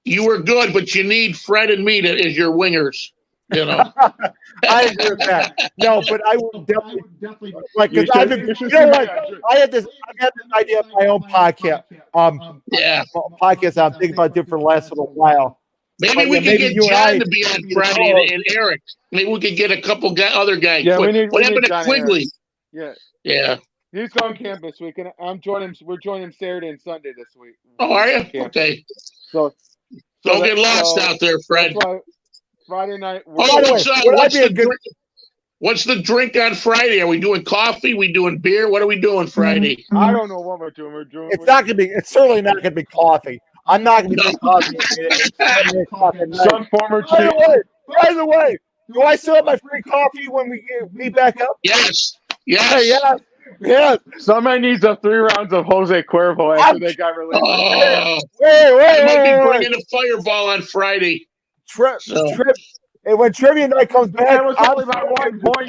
You were good, but you need Fred and me as your wingers. I agree with that. No, but I would definitely like, because I've been, I had this idea of my own podcast. Podcast. I'm thinking about different last little while. Maybe we could get John to be on Friday and Eric. Maybe we could get a couple other guys. Yeah, what happened to Quigley? Yeah. He's going camp this week, and we're joining him Saturday and Sunday this week. Oh, are you? Okay. So don't get lost out there, Fred. Friday night. What's the drink on Friday? Are we doing coffee? We doing beer? What are we doing Friday? I don't know what we're doing. It's certainly not going to be coffee. I'm not going to drink coffee. Some former By the way, do I still have my free coffee when we meet back up? Yes. Somebody needs 3 rounds of Jose Cuervo after they got released. I might be bringing a fireball on Friday. And when trivia night comes back, that was only by 1 point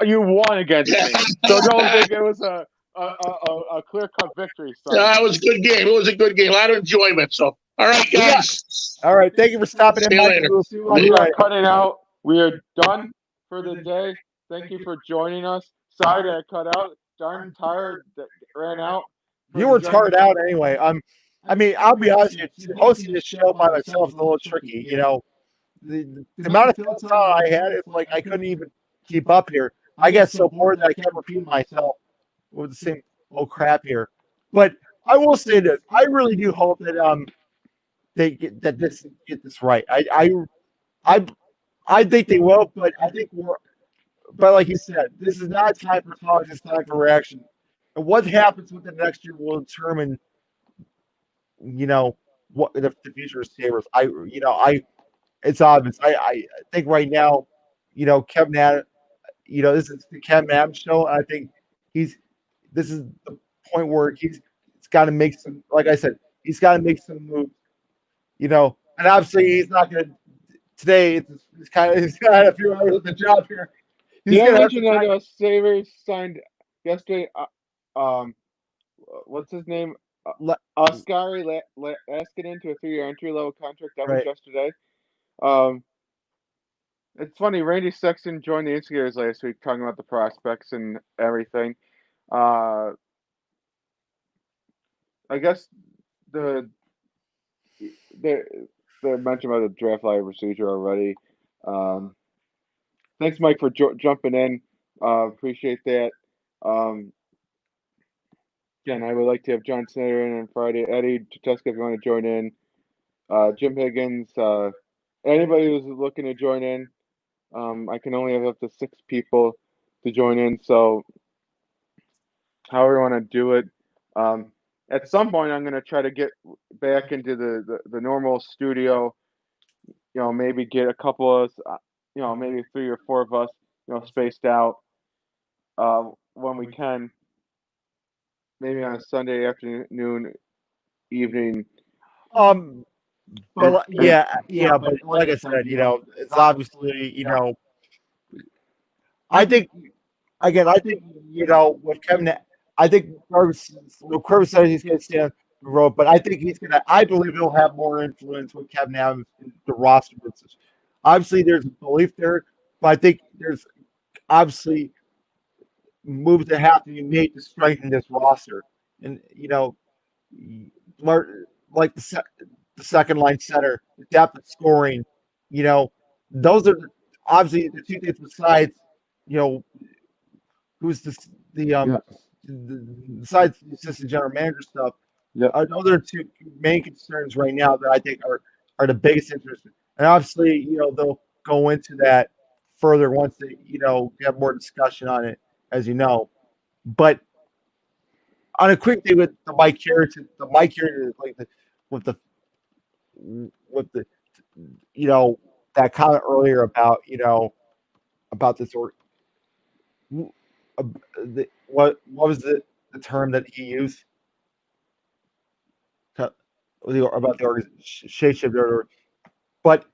you won against me. So don't think it was a clear-cut victory. So. It was a good game. It was a good game. A lot of enjoyment. So, all right, guys. All right. Thank you for stopping in. See you later. We are cutting out. We are done for the day. Thank you for joining us. Sorry that I cut out. Darn tired that ran out. You were tired out anyway. I mean, I'll be honest with you. Hosting this show by myself is a little tricky. The amount of films I had, it's like I couldn't even keep up here. I get so bored that I can't repeat myself with the same crap here. But I will say this: I really do hope that they get this right. I think they will, but I think but like you said, this is not time for talk. It's time for reaction. And what happens with the next year will determine, what the future of Sabres. It's obvious. I think right now, Kevin Adams, this is the Kevin Adams show. I think this is the point where he's got to make some, like I said, he's got to make some moves, and obviously he's not going to, today, it's kind of, he's got a few hours of the job here. He's Did I going to have mention to that Sabres signed yesterday? What's his name? Oskari Askinen to a 3-year entry-level contract. That was Right. yesterday. It's funny. Randy Sexton joined the Instigators last week, talking about the prospects and everything. I guess the mention about the draft lottery procedure already. Thanks, Mike, for jumping in. Appreciate that. Again, I would like to have John Snyder in on Friday. Eddie Tuteska, if you want to join in. Jim Higgins. Anybody who's looking to join in. I can only have up to 6 people to join in, so however you want to do it. At some point, I'm going to try to get back into the normal studio. Maybe get a couple of us, maybe 3 or 4 of us, spaced out when we can. Maybe on a Sunday afternoon, evening. But but like I said, it's obviously, I think with Kevin, I think Kirby said he's going to stay on the road, but I think I believe he'll have more influence with Kevin Adams in the roster. Obviously, there's a belief there, but I think there's obviously moves that have to be made to strengthen this roster. And, like the second line center, the depth of scoring, those are obviously the 2 things besides, who's besides the assistant general manager stuff. Those are 2 main concerns right now that I think are the biggest interest. And obviously, they'll go into that further once they, have more discussion on it, as you know. But on a quick thing with the Mike Harrington, with the that comment earlier about about this what was the term that he used about the organization, but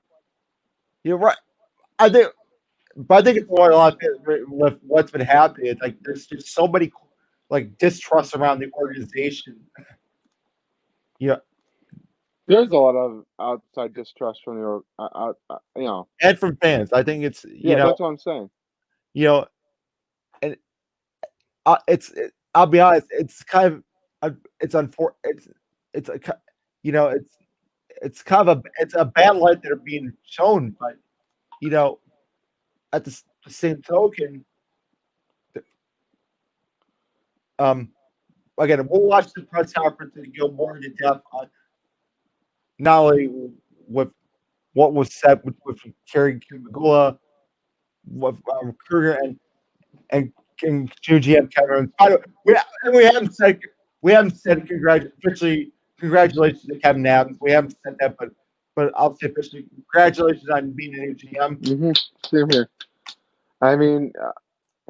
you're right. I think it's going on with what's been happening. It's like there's just so many distrust around the organization. There's a lot of outside distrust from and from fans. I think it's that's what I'm saying. And I'll be honest. It's kind of it's unfortunate. It's kind of it's a bad light that are being shown, but at the same token, again, we'll watch the press conference and go more into depth on not only with what was said with Kerry Magula, with Kruger and GM Kevin. We haven't said congratulations to Kevin Adams. We haven't said that, but I'll say officially congratulations on being a new GM. Same here. I mean,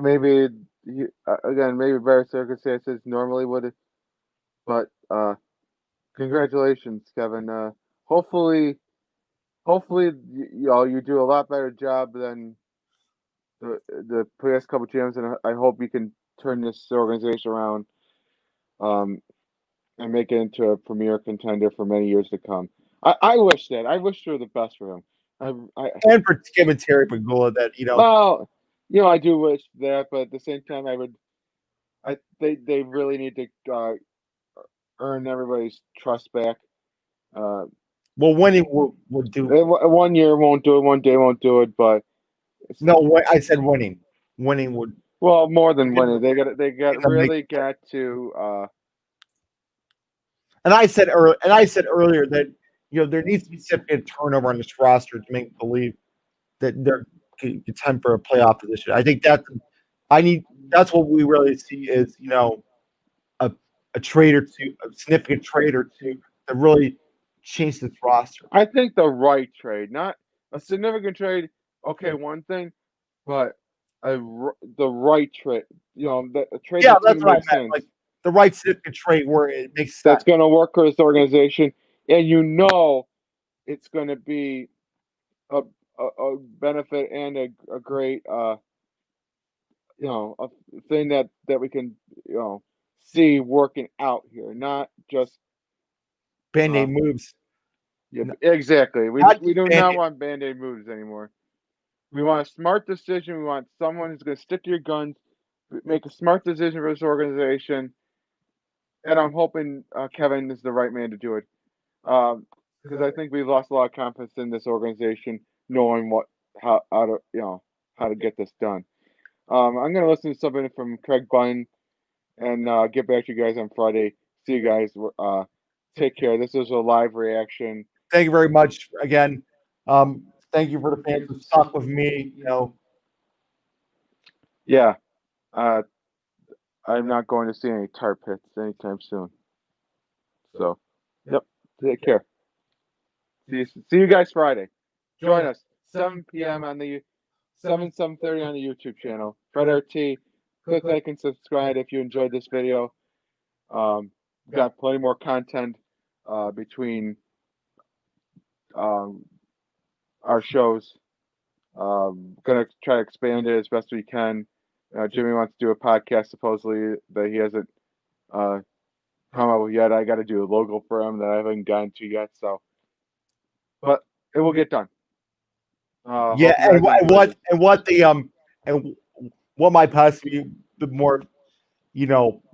maybe again, maybe better circumstances normally would, but congratulations, Kevin. Hopefully, you do a lot better job than the previous couple GMs, and I hope you can turn this organization around, and make it into a premier contender for many years to come. I wish that. I wish for the best for him. And for Kim and Terry Pagula, that Well, I do wish that, but at the same time, they really need to earn everybody's trust back. Well, winning would do. 1 year won't do it. 1 day won't do it. But no, I said winning. Winning would. Well, more than winning, they really got to. And I said earlier that there needs to be significant turnover on this roster to make believe that they're contend for a playoff position. I think that's what we really see is a significant trade or two to really change this roster. I think the right trade, not a significant trade. Okay, one thing, but the right trade. A trade Yeah, that's that's going to what I make meant. sense. Like the right significant trade where it makes sense. That's going to work for this organization, and it's going to be a benefit and a great a thing that we can see working out here, not just Band-aid moves. Yeah, exactly. We Not do Band-Aid. not want band-aid moves anymore. We want a smart decision. We want someone who's going to stick to your guns, make a smart decision for this organization, and I'm hoping Kevin is the right man to do it. Because I think we've lost a lot of confidence in this organization, knowing how to get this done. I'm gonna listen to something from Craig Bunn and get back to you guys on Friday. See you guys. Take care. This is a live reaction. Thank you very much again. Thank you for the fans who stuck with me. Yeah. I'm not going to see any tar pits anytime soon. So, yep. Take care. See you guys Friday. Join us 7 p.m. on the 7:30 on the YouTube channel. Fred RT. Click like and subscribe if you enjoyed this video. We've got plenty more content between our shows. Gonna try to expand it as best we can. Jimmy wants to do a podcast supposedly that he hasn't come up with yet. I got to do a logo for him that I haven't gotten to yet. So, but it will get done. Yeah, and what might possibly be more,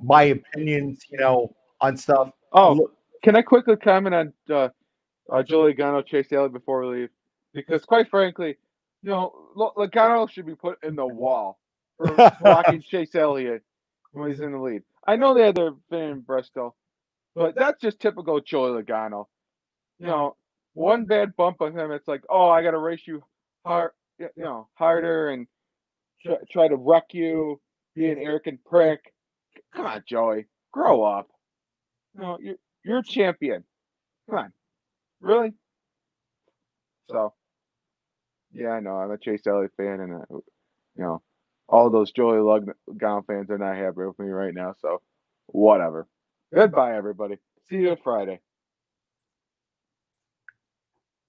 my opinions, on stuff. Oh, can I quickly comment on Joey Logano, Chase Elliott before we leave? Because quite frankly, Logano should be put in the wall for blocking Chase Elliott when he's in the lead. I know they had their thing in Bristol, but that's just typical Joey Logano. One bad bump of him, it's like, oh, I got to race you harder and try to wreck you, be an arrogant prick. Come on, Joey, grow up. You're a champion. Come on, really? So, yeah, I know I'm a Chase Elliott fan, and all those Joey Logano fans are not happy with me right now. So, whatever. Goodbye, everybody. See you Friday.